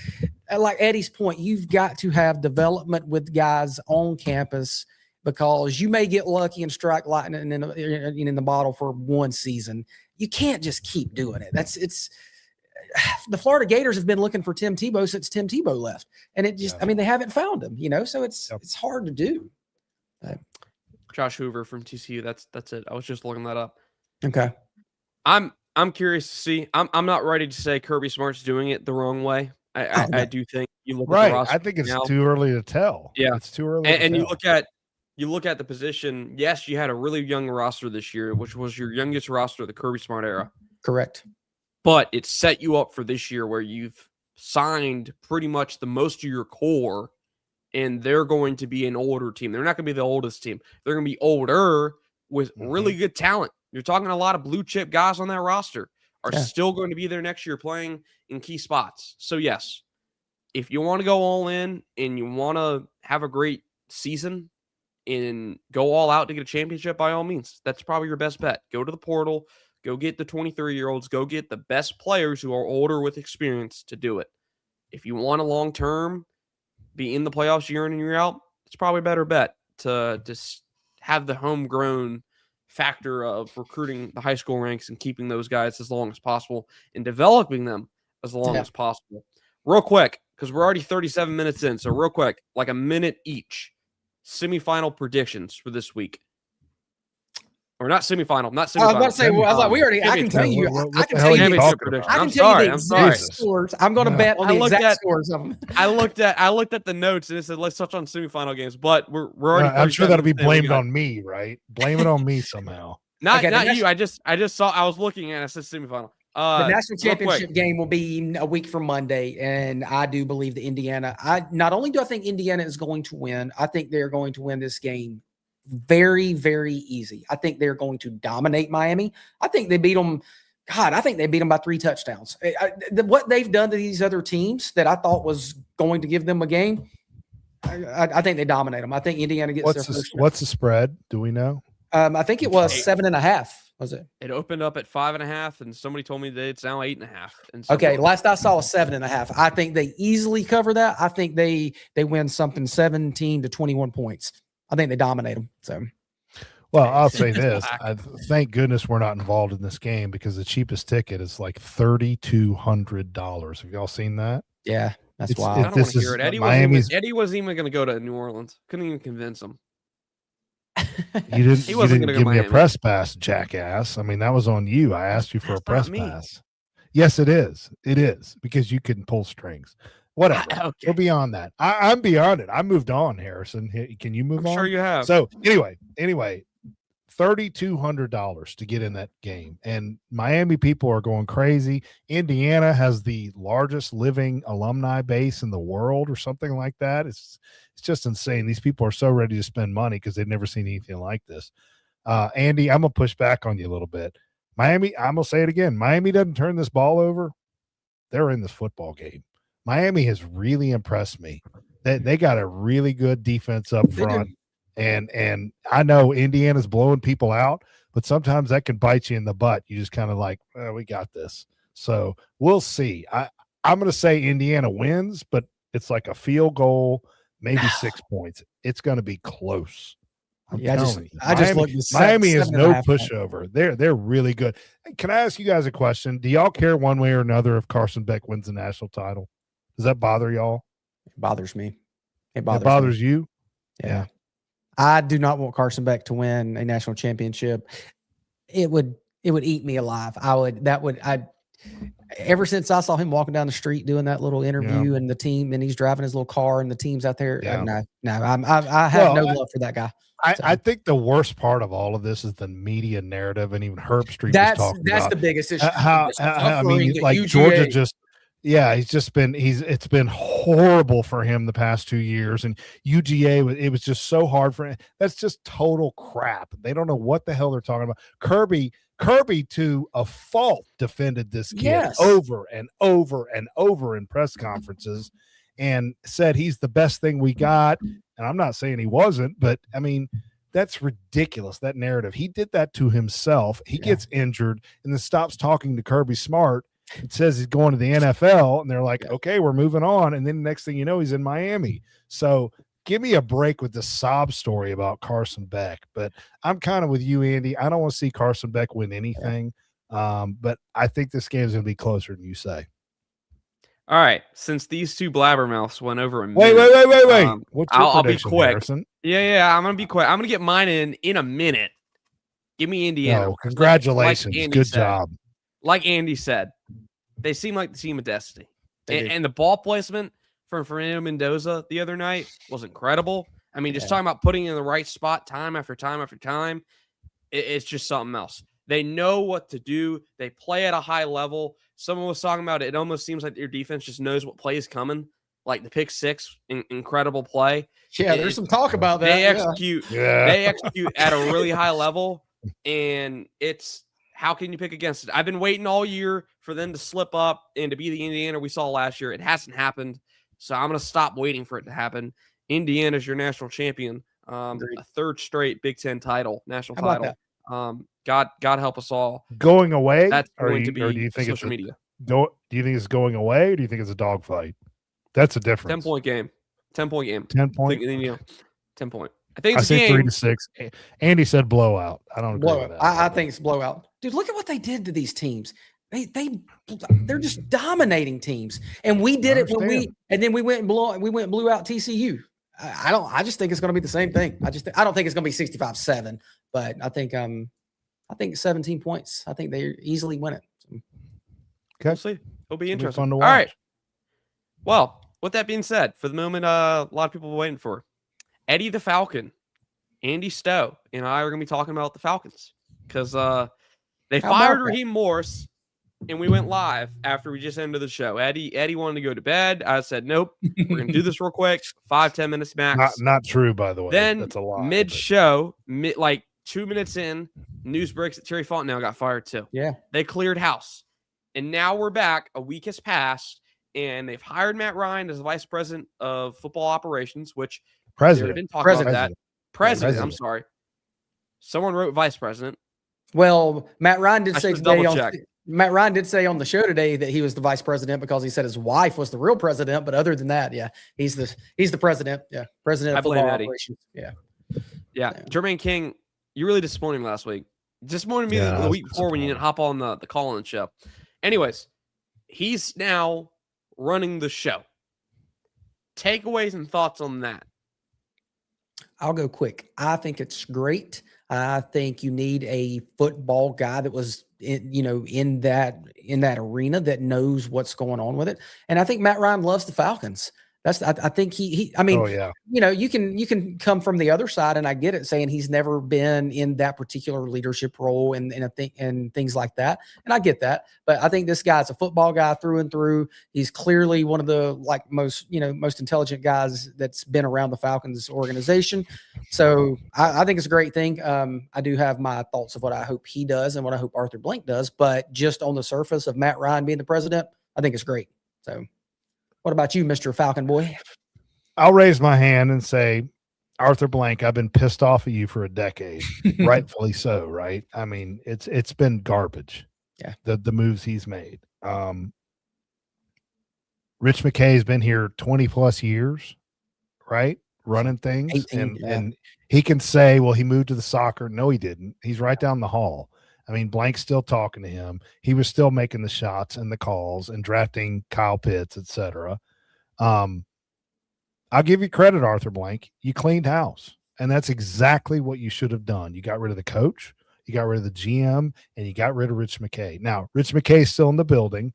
like Eddie's point. You've got to have development with guys on campus because you may get lucky and strike lightning in the bottle for one season. You can't just keep doing it. The Florida Gators have been looking for Tim Tebow since Tim Tebow left, and I mean, they haven't found him. So it's hard to do. Josh Hoover from TCU. That's it. I was just looking that up. Okay. I'm curious to see. I'm not ready to say Kirby Smart's doing it the wrong way. I do think you look at the roster. I think it's now, too early to tell. Yeah, it's too early. And you look at the position. Yes, you had a really young roster this year, which was your youngest roster of the Kirby Smart era. Correct. But it set you up for this year where you've signed pretty much the most of your core, and they're going to be an older team. They're not going to be the oldest team. They're going to be older with really good talent. You're talking a lot of blue chip guys on that roster are still going to be there next year playing in key spots. So, yes, if you want to go all in and you want to have a great season and go all out to get a championship, by all means, that's probably your best bet. Go to the portal, go get the 23-year-olds, go get the best players who are older with experience to do it. If you want a long-term, be in the playoffs year in and year out, it's probably a better bet to just have the homegrown factor of recruiting the high school ranks and keeping those guys as long as possible and developing them as long as possible. Real quick, because we're already 37 minutes in, so real quick, like a minute each, semifinal predictions for this week. Or not semifinal. I was about to say, I was like, we already. I can tell you. I can tell you the exact scores. I'm going to bet on the exact scores of them. I looked at the notes and it said let's touch on semifinal games, but we're already. I'm sure that'll be blamed on me, right? Blame it on me somehow. Not you. I just saw. I was looking and it said semifinal. The national championship game will be a week from Monday, and I do believe that Indiana. Not only do I think Indiana is going to win, I think they're going to win this game very, very easy. I think they're going to dominate Miami. I think they beat them. God, I think they beat them by 3 touchdowns. What they've done to these other teams that I thought was going to give them a game, I think they dominate them. I think Indiana gets their first. What's the spread? Do we know? I think it was 7.5. Was it? It opened up at 5.5, and somebody told me that it's now 8.5. Okay, last I saw was 7.5. I think they easily cover that. I think they win something 17 to 21 points. I think they dominate them. So, well, I'll say this: thank goodness we're not involved in this game because the cheapest ticket is like $3,200. Have y'all seen that? Yeah, that's wild. I don't want to hear it. Eddie wasn't even going to go to New Orleans. Couldn't even convince him. You didn't give me a press pass, jackass. I mean, that was on you. I asked you for a press pass. Yes, it is. It is because you can pull strings. Whatever. Okay. We're beyond that. I'm beyond it. I moved on, Harrison. Can you move on? Sure you have. So anyway, $3,200 to get in that game. And Miami people are going crazy. Indiana has the largest living alumni base in the world or something like that. It's just insane. These people are so ready to spend money because they've never seen anything like this. Andy, I'm going to push back on you a little bit. Miami, I'm going to say it again. Miami doesn't turn this ball over. They're in this football game. Miami has really impressed me. They got a really good defense up front. And I know Indiana's blowing people out, but sometimes that can bite you in the butt. You just kind of like, we got this. So we'll see. I'm going to say Indiana wins, but it's like a field goal, maybe 6 points. It's going to be close. I'm telling you. I just looked at Miami is no 7.5 pushover. They're really good. Can I ask you guys a question? Do y'all care one way or another if Carson Beck wins the national title? Does that bother y'all? It bothers me. It bothers you? Yeah. I do not want Carson Beck to win a national championship. It would eat me alive. Ever since I saw him walking down the street doing that little interview and the team, and he's driving his little car and the team's out there. I have no love for that guy. I think the worst part of all of this is the media narrative, and even Herb Street was talking about. That's the biggest issue. I mean, like Georgia it's been horrible for him the past 2 years, and UGA, it was just so hard for him. That's just total crap. They don't know what the hell they're talking about. Kirby to a fault defended this kid over and over and over in press conferences and said he's the best thing we got. And I'm not saying he wasn't, but I mean, that's ridiculous, that narrative. He did that to himself. He gets injured and then stops talking to Kirby Smart and says he's going to the NFL. And they're like, okay, we're moving on. And then the next thing you know, he's in Miami. So give me a break with the sob story about Carson Beck. But I'm kind of with you, Andy. I don't want to see Carson Beck win anything. But I think this game is going to be closer than you say. All right. Since these two blabbermouths went over a minute. Wait. What's your I'll be prediction, quick. Harrison? Yeah. I'm going to be quick. I'm going to get mine in a minute. Give me Indiana. No, congratulations. Good job. Like Andy said, they seem like the team of destiny. And the ball placement from Fernando Mendoza the other night was incredible. I mean, just talking about putting in the right spot time after time after time, it's just something else. They know what to do. They play at a high level. Someone was talking about it almost seems like your defense just knows what play is coming. Like the pick six, incredible play. Yeah, there's some talk about that. They execute. They execute at a really high level, and it's how can you pick against it? I've been waiting all year for them to slip up and to be the Indiana we saw last year. It hasn't happened, so I'm going to stop waiting for it to happen. Indiana's your national champion, a third straight Big Ten title, national title. God help us all. Going away, that's going to be or do you think social media. Do you think it's going away, or do you think it's a dogfight? That's a difference. 10-point game. 10-point game. 10 point. 10 point. I think it's I say 3-6. Andy said blowout. I don't agree with that. I think it's blowout. Dude, look at what they did to these teams. They're just dominating teams, and we did it when we went and blew out TCU. I just think it's going to be the same thing. I don't think it's going to be 65-7, but I think 17 points. I think they easily win it. Okay. We'll see. It'll be interesting. Fun to watch. All right. Well, with that being said, for the moment, a lot of people were waiting for Eddie the Falcon, Andy Stowe, and I are going to be talking about the Falcons because they fired Raheem Morris, and we went live after we just ended the show. Eddie wanted to go to bed. I said, nope, we're going to do this real quick, 5-10 minutes max. Not true, by the way. Then that's a lie. Mid-show, like 2 minutes in, news breaks that Terry Fontenot got fired too. Yeah. They cleared house. And now we're back. A week has passed, and they've hired Matt Ryan as the vice president of football operations, which president. Been talking about that. President. I'm sorry. Someone wrote vice president. Well, Matt Ryan did say today check. Matt Ryan did say on the show today that he was the vice president because he said his wife was the real president. But other than that, he's the president. Yeah, president of football operations. Yeah. Jermaine King, you really disappointed me last week. Disappointed me the week before when you didn't hop on the call-in show. Anyways, he's now running the show. Takeaways and thoughts on that. I'll go quick. I think it's great. I think you need a football guy that was in that arena that knows what's going on with it. And I think Matt Ryan loves the Falcons. I think he you can come from the other side, and I get it, saying he's never been in that particular leadership role and things like that. And I get that, but I think this guy's a football guy through and through. He's clearly one of the most intelligent guys that's been around the Falcons organization. So I think it's a great thing. I do have my thoughts of what I hope he does and what I hope Arthur Blank does, but just on the surface of Matt Ryan being the president, I think it's great. So what about you, Mr. Falcon boy? I'll raise my hand and say Arthur Blank, I've been pissed off at you for a decade, rightfully so, right? I mean, it's been garbage. Yeah. The moves he's made. Rich McKay's been here 20 plus years, right? Running things. 18, and he can say, well, he moved to the soccer. No, he didn't. He's right down the hall. I mean, Blank's still talking to him. He was still making the shots and the calls and drafting Kyle Pitts, etc. I'll give you credit, Arthur Blank. You cleaned house, and that's exactly what you should have done. You got rid of the coach, you got rid of the GM, and you got rid of Rich McKay. Now, Rich McKay is still in the building.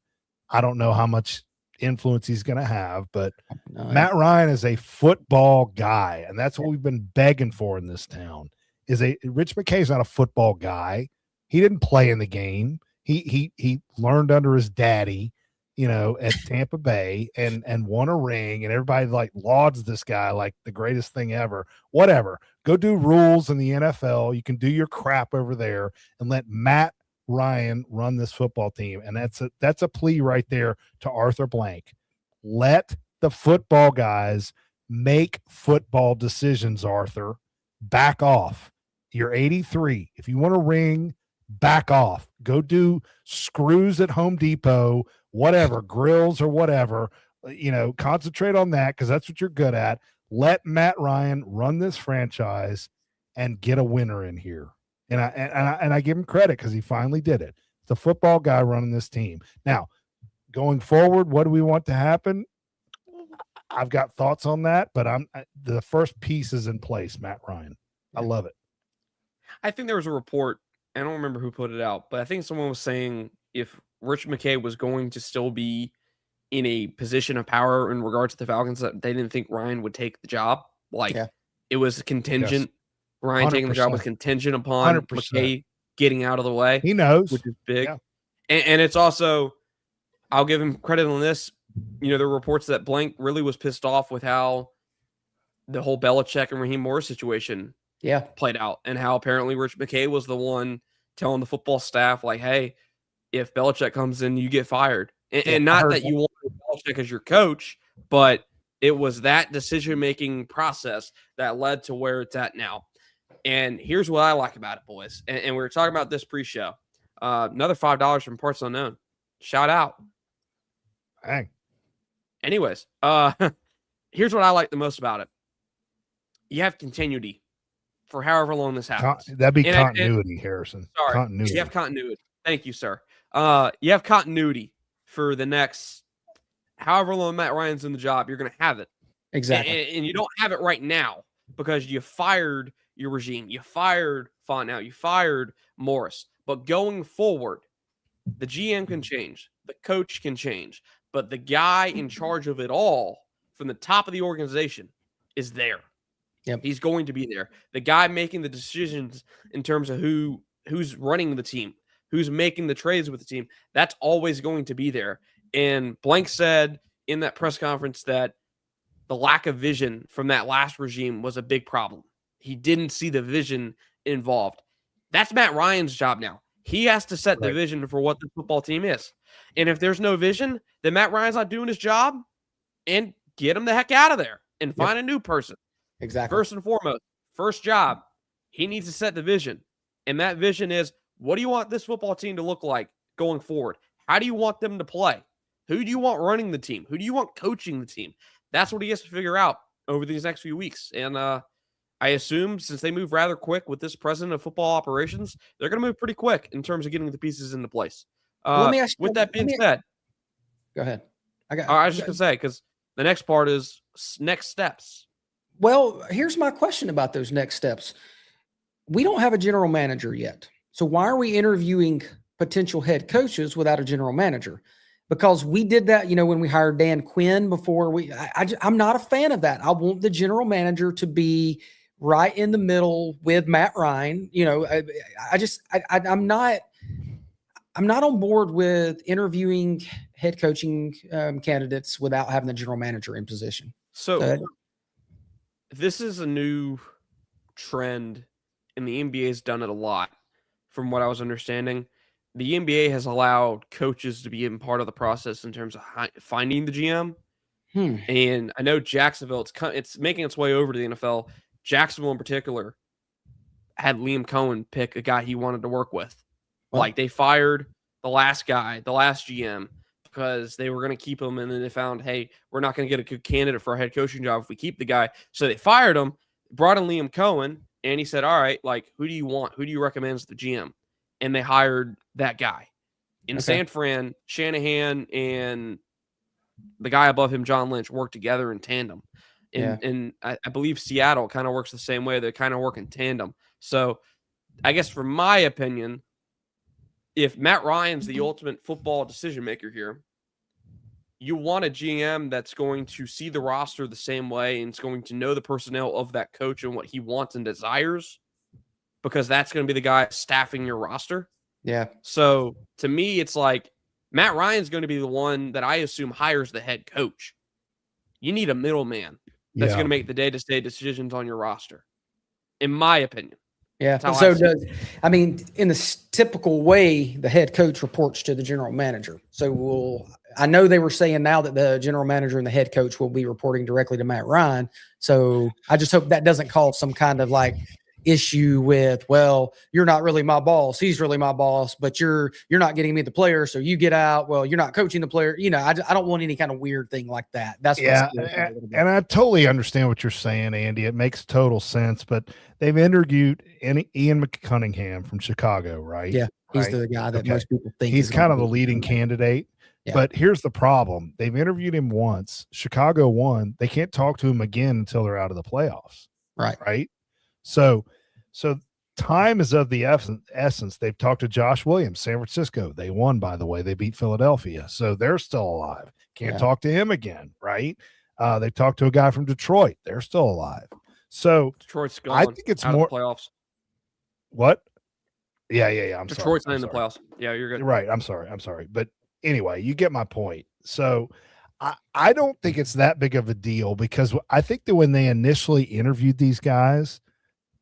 I don't know how much influence he's going to have, but Matt Ryan is a football guy, and that's what we've been begging for in this town. Rich McKay's not a football guy. He didn't play in the game. He learned under his daddy, at Tampa Bay and won a ring, and everybody like lauds this guy like the greatest thing ever. Whatever. Go do rules in the NFL. You can do your crap over there and let Matt Ryan run this football team. And that's a plea right there to Arthur Blank. Let the football guys make football decisions, Arthur. Back off. You're 83. If you want a ring, back off. Go do screws at Home Depot, whatever, grills or whatever. Concentrate on that because that's what you're good at. Let Matt Ryan run this franchise and get a winner in here. And I give him credit because he finally did it. It's a football guy running this team. Now, going forward, what do we want to happen? I've got thoughts on that, but the first piece is in place, Matt Ryan. I love it. I think there was a report, I don't remember who put it out, but I think someone was saying if Rich McKay was going to still be in a position of power in regards to the Falcons, that they didn't think Ryan would take the job. It was contingent. Yes. Ryan 100%. Taking the job was contingent upon 100%. McKay getting out of the way. He knows. Which is big. Yeah. And it's also, I'll give him credit on this. There were reports that Blank really was pissed off with how the whole Belichick and Raheem Morris situation played out, and how apparently Rich McKay was the one telling the football staff, like, hey, if Belichick comes in, you get fired. And not that you want Belichick as your coach, but it was that decision-making process that led to where it's at now. And here's what I like about it, boys. And we were talking about this pre-show. Another $5 from Parts Unknown. Shout out. Dang. Anyways, here's what I like the most about it. You have continuity for however long this happens. That'd be continuity, Harrison. Sorry. Continuity. You have continuity. Thank you, sir. You have continuity for the next however long Matt Ryan's in the job. You're going to have it. Exactly. And you don't have it right now because you fired your regime. You fired Fontenot. You fired Morris. But going forward, the GM can change. The coach can change. But the guy in charge of it all from the top of the organization is there. Yep. He's going to be there. The guy making the decisions in terms of who's running the team, who's making the trades with the team, that's always going to be there. And Blank said in that press conference that the lack of vision from that last regime was a big problem. He didn't see the vision involved. That's Matt Ryan's job now. He has to set the vision for what the football team is. And if there's no vision, then Matt Ryan's not doing his job, and get him the heck out of there and find a new person. Exactly. First and foremost, first job, he needs to set the vision. And that vision is, what do you want this football team to look like going forward? How do you want them to play? Who do you want running the team? Who do you want coaching the team? That's what he has to figure out over these next few weeks. And I assume since they move rather quick with this president of football operations, they're going to move pretty quick in terms of getting the pieces into place. Let me ask you, with that being said, go ahead. I was just going to say, because the next part is next steps. Well, here's my question about those next steps. We don't have a general manager yet. So why are we interviewing potential head coaches without a general manager? Because we did that, when we hired Dan Quinn before. I'm not a fan of that. I want the general manager to be right in the middle with Matt Ryan. I'm not on board with interviewing head coaching candidates without having the general manager in position. So this is a new trend, and the NBA has done it a lot, from what I was understanding. The NBA has allowed coaches to be in part of the process in terms of finding the GM. And I know Jacksonville, it's making its way over to the NFL. Jacksonville in particular had Liam Cohen pick a guy he wanted to work with. Well, Like they fired the last guy, the last GM, because they were going to keep him. And then they found, hey, we're not going to get a good candidate for a head coaching job if we keep the guy. So they fired him, brought in Liam Cohen, and he said, all right, like, who do you want? Who do you recommend as the GM? And they hired that guy. In San Fran, Shanahan and the guy above him, John Lynch, worked together in tandem. And I believe Seattle kind of works the same way. They kind of work in tandem. So I guess from my opinion, if Matt Ryan's the ultimate football decision maker here, you want a GM that's going to see the roster the same way and is going to know the personnel of that coach and what he wants and desires, because that's going to be the guy staffing your roster. Yeah. So to me, it's like Matt Ryan's going to be the one that I assume hires the head coach. You need a middleman that's going to make the day-to-day decisions on your roster, in my opinion. Yeah. So in the typical way, the head coach reports to the general manager. So I know they were saying now that the general manager and the head coach will be reporting directly to Matt Ryan. So I just hope that doesn't cause some kind of like issue with, well, you're not really my boss. He's really my boss, but you're not getting me the player. So you get out. Well, you're not coaching the player. I don't want any kind of weird thing like that. That's and I totally understand what you're saying, Andy. It makes total sense, but they've interviewed Ian Cunningham from Chicago, right? Yeah. He's the guy that most people think he's kind of the leading candidate. Yeah. But here's the problem. They've interviewed him once. Chicago won. They can't talk to him again until they're out of the playoffs. Right. So time is of the essence. They've talked to Josh Williams, San Francisco. They won, by the way. They beat Philadelphia. So they're still alive. Can't talk to him again, right? They've talked to a guy from Detroit. They're still alive. So Detroit's gone. I think it's more playoffs. What? Yeah. I'm Detroit's sorry. not in the playoffs. Yeah, you're good. Right. I'm sorry. But anyway, you get my point. So I don't think it's that big of a deal, because I think that when they initially interviewed these guys,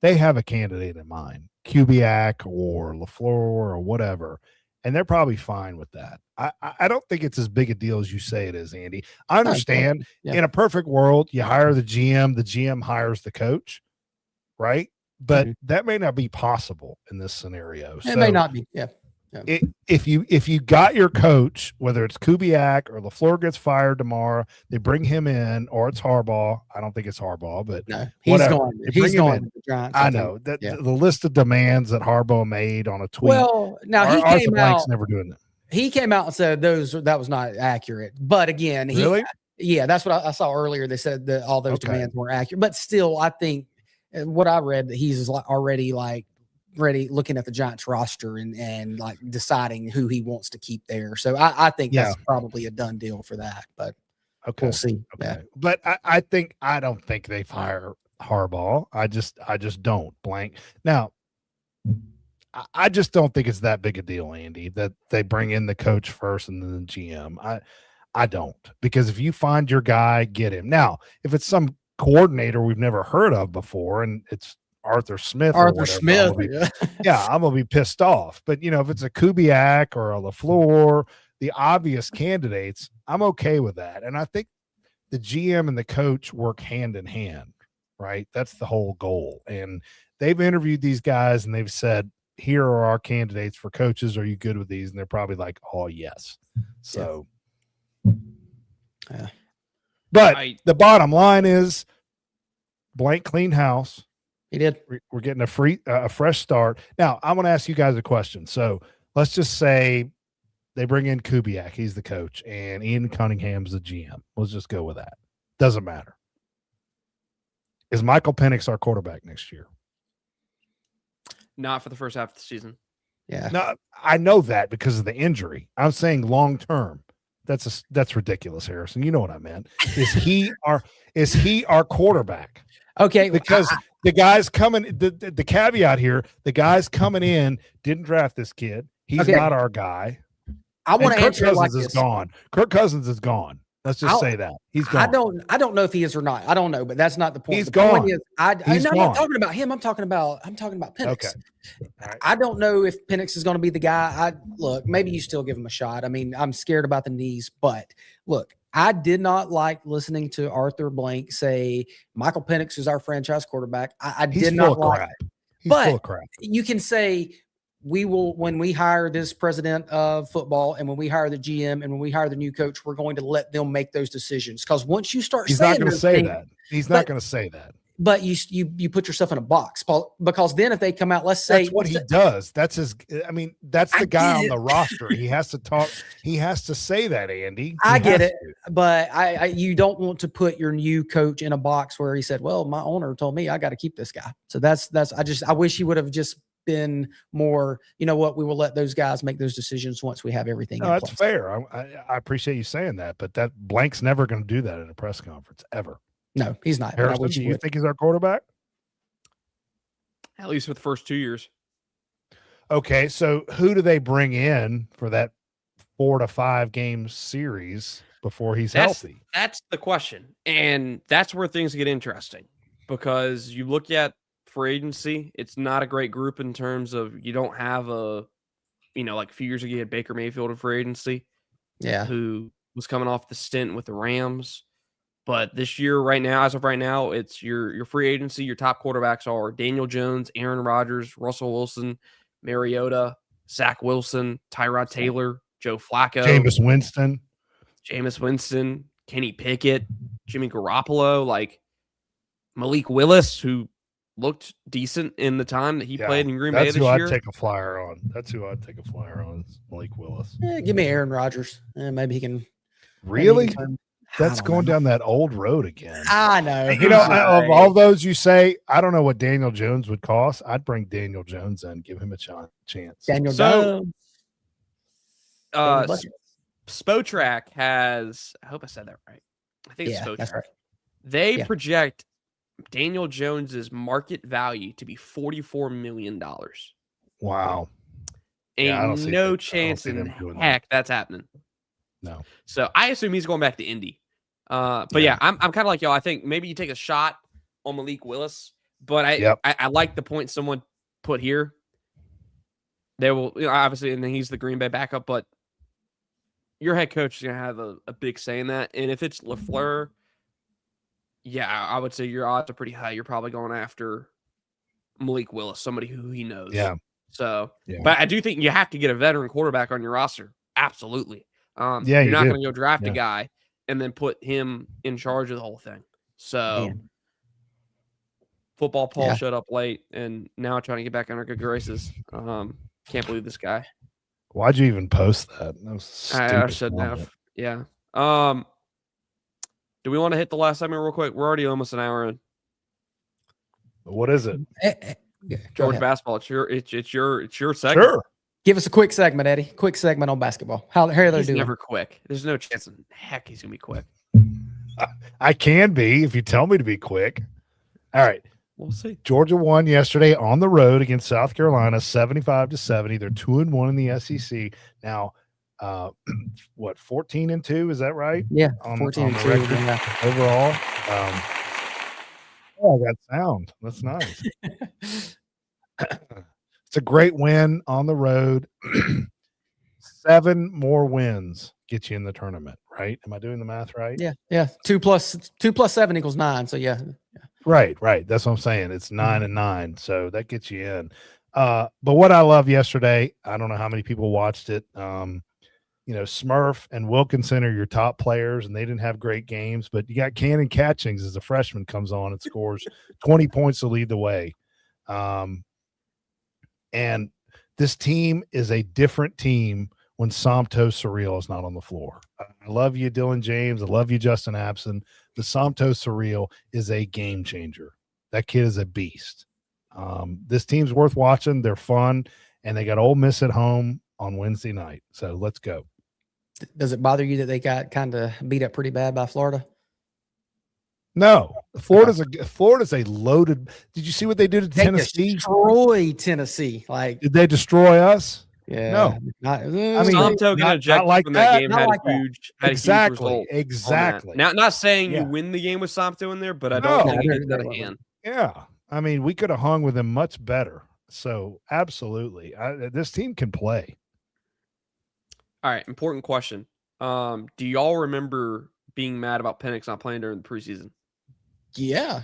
they have a candidate in mind, Kubiak or LaFleur or whatever, and they're probably fine with that. I don't think it's as big a deal as you say it is, Andy. I understand in a perfect world, you hire the GM hires the coach, right? But that may not be possible in this scenario. It may not be. Yeah. If you got your coach, whether it's Kubiak or LaFleur gets fired tomorrow, they bring him in, or it's Harbaugh. I don't think it's Harbaugh, but no, he's gone. He's gone. I know that the list of demands that Harbaugh made on a tweet. Well, now he came out. Never doing that. He came out and said that was not accurate. But again, that's what I saw earlier. They said that all those demands weren't accurate. But still, I think what I read that he's already ready looking at the Giants roster and like deciding who he wants to keep there. So I think that's probably a done deal for that, but we'll see. Okay. But I don't think they fire Harbaugh. I just don't blank. Now, I just don't think it's that big a deal, Andy, that they bring in the coach first and then the GM. I don't, because if you find your guy, get him. Now, if it's some coordinator we've never heard of before and it's Arthur Smith, I'm gonna be pissed off. But if it's a Kubiak or a LaFleur, the obvious candidates, I'm okay with that. And I think the GM and the coach work hand in hand, right? That's the whole goal. And they've interviewed these guys and they've said, here are our candidates for coaches. Are you good with these? And they're probably like, oh yes. So but the bottom line is blank clean house. He did. We're getting a fresh start. Now, I want to ask you guys a question. So let's just say they bring in Kubiak. He's the coach, and Ian Cunningham's the GM. Let's just go with that. Doesn't matter. Is Michael Penix our quarterback next year? Not for the first half of the season. Yeah. No, I know that because of the injury. I'm saying long term. That's ridiculous, Harrison. You know what I meant. Is he our quarterback? Okay, because the guys coming, the caveat here, the guys coming in didn't draft this kid. He's not our guy. I want to answer Kirk Cousins like is this. gone. Kirk Cousins is gone. Let's just say that he's gone. I don't know if he is or not. I don't know, but that's not the point. He's the gone. Point is, I'm not talking about him. I'm talking about Penix. Okay. Right. I don't know if Penix is going to be the guy. Look, maybe you still give him a shot. I mean, I'm scared about the knees, but look, I did not like listening to Arthur Blank say Michael Penix is our franchise quarterback. I He's did full not of like crap. it. He's But full of crap. you can say we will, when we hire this president of football and when we hire the GM and when we hire the new coach, we're going to let them make those decisions. Because once you start He's saying not going to those say things, that. He's not going to say that. but you put yourself in a box, Paul, because then if they come out, let's say That's what he does. That's his. I mean, that's the guy on the roster. He has to talk. He has to say that, Andy. I get it, but you don't want to put your new coach in a box where he said, "Well, my owner told me I got to keep this guy." So I wish he would have just been more. You know what? We will let those guys make those decisions once we have everything. No, that's fair. I appreciate you saying that, but that Blank's never going to do that in a press conference ever. No, he's not. Harrison, do you think he's our quarterback? At least for the first 2 years. Okay, so who do they bring in for that 4 to 5 game series before he's healthy? That's the question. And that's where things get interesting because you look at free agency, it's not a great group in terms of you don't have like a few years ago, you had Baker Mayfield in free agency. Yeah. Who was coming off the stint with the Rams. But this year, right now, as of right now, it's your free agency. Your top quarterbacks are Daniel Jones, Aaron Rodgers, Russell Wilson, Mariota, Zach Wilson, Tyrod Taylor, Joe Flacco, Jameis Winston, Kenny Pickett, Jimmy Garoppolo, like Malik Willis, who looked decent in the time that he played in Green Bay this year. That's who I'd take a flyer on. That's who I'd take a flyer on. Malik Willis. Yeah, give me Aaron Rodgers. Maybe he can. Really? That's going down that old road again. I know. Of all those you say, I don't know what Daniel Jones would cost. I'd bring Daniel Jones in, give him a chance. Daniel Jones. Spotrac has, I hope I said that right. I think it's Spotrac. That's right. They project Daniel Jones's market value to be $44 million. Wow. Ain't no chance in heck that's happening. No. So I assume he's going back to Indy. I'm kind of like y'all. I think maybe you take a shot on Malik Willis, but I like the point someone put here. They will obviously, and he's the Green Bay backup, but your head coach is going to have a big say in that. And if it's LaFleur, I would say your odds are pretty high. You're probably going after Malik Willis, somebody who he knows. Yeah. So, but I do think you have to get a veteran quarterback on your roster. Absolutely. You're not going to go draft a guy and then put him in charge of the whole thing. So, football Paul showed up late and now trying to get back under good graces. Can't believe this guy. Why'd you even post that? I shouldn't have. Yeah. Do we want to hit the last segment real quick? We're already almost an hour in. What is it? Georgia basketball. It's your segment. Sure. Give us a quick segment, Eddie. Quick segment on basketball. How are they doing? Never quick. There's no chance in heck he's gonna be quick. I can be if you tell me to be quick. All right. We'll see. Georgia won yesterday on the road against South Carolina, 75-70. They're 2-1 in the SEC. Now, 14-2, is that right? Yeah, 14-2 overall. I got sound. That's nice. It's a great win on the road. 7 more wins get you in the tournament, right? Am I doing the math right? Yeah. 2 plus 7 equals 9. So yeah. Right. That's what I'm saying. It's 9 and 9, so that gets you in. But what I love yesterday, I don't know how many people watched it. Smurf and Wilkinson are your top players, and they didn't have great games. But you got Cannon Catchings as a freshman comes on and scores 20 points to lead the way. And this team is a different team when Somto Surreal is not on the floor. I love you, Dylan James. I love you, Justin Abson. The Somto Surreal is a game changer. That kid is a beast. This team's worth watching. They're fun, and they got Ole Miss at home on Wednesday night. So let's go. Does it bother you that they got kind of beat up pretty bad by Florida? No, Florida's a loaded. Did you see what they did to Tennessee? Destroy Tennessee. Did they destroy us? Yeah. No. Somto got ejected like from that game. Had a huge result. Exactly. Now, not saying you win the game with Somto in there, but I don't think it gets out of hand. Yeah. I mean, we could have hung with them much better. So absolutely, this team can play. All right, important question. Do y'all remember being mad about Penix not playing during the preseason. Yeah,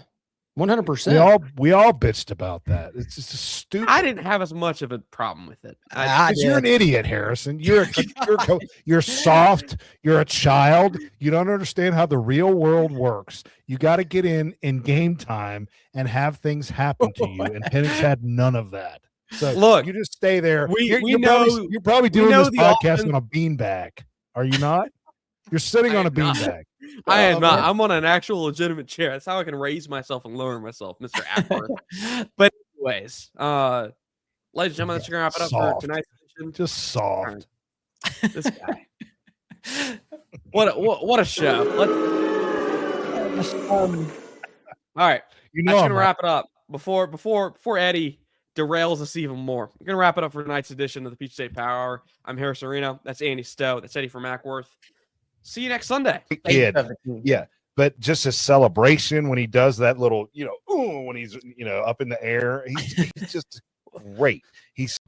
100%. We all bitched about that. It's just stupid. I didn't have as much of a problem with it. I You're an did. idiot, Harrison. You're soft. You're a child. You don't understand how the real world works. You got to get in game time and have things happen to you. And Penix had none of that. So Look, you just stay there. we You're know probably doing know this the podcast offense- on a beanbag. Are you not? You're sitting I on a am not. beanbag. I am Oh, not. man. I'm on an actual legitimate chair. That's how I can raise myself and lower myself, Mr. Acworth. But anyways, ladies and gentlemen, that's gonna wrap it up Soft. for tonight's edition. Just soft. This guy. What a show. All right. You That's know, gonna wrap it up before Eddie derails us even more. We're gonna wrap it up for tonight's edition of the Peach State Power Hour. I'm Harrison Reno. That's Andy Stowe. That's Eddie from Acworth. See you next Sunday. kid. Yeah. But just a celebration when he does that little, when he's, up in the air, he's just great. He's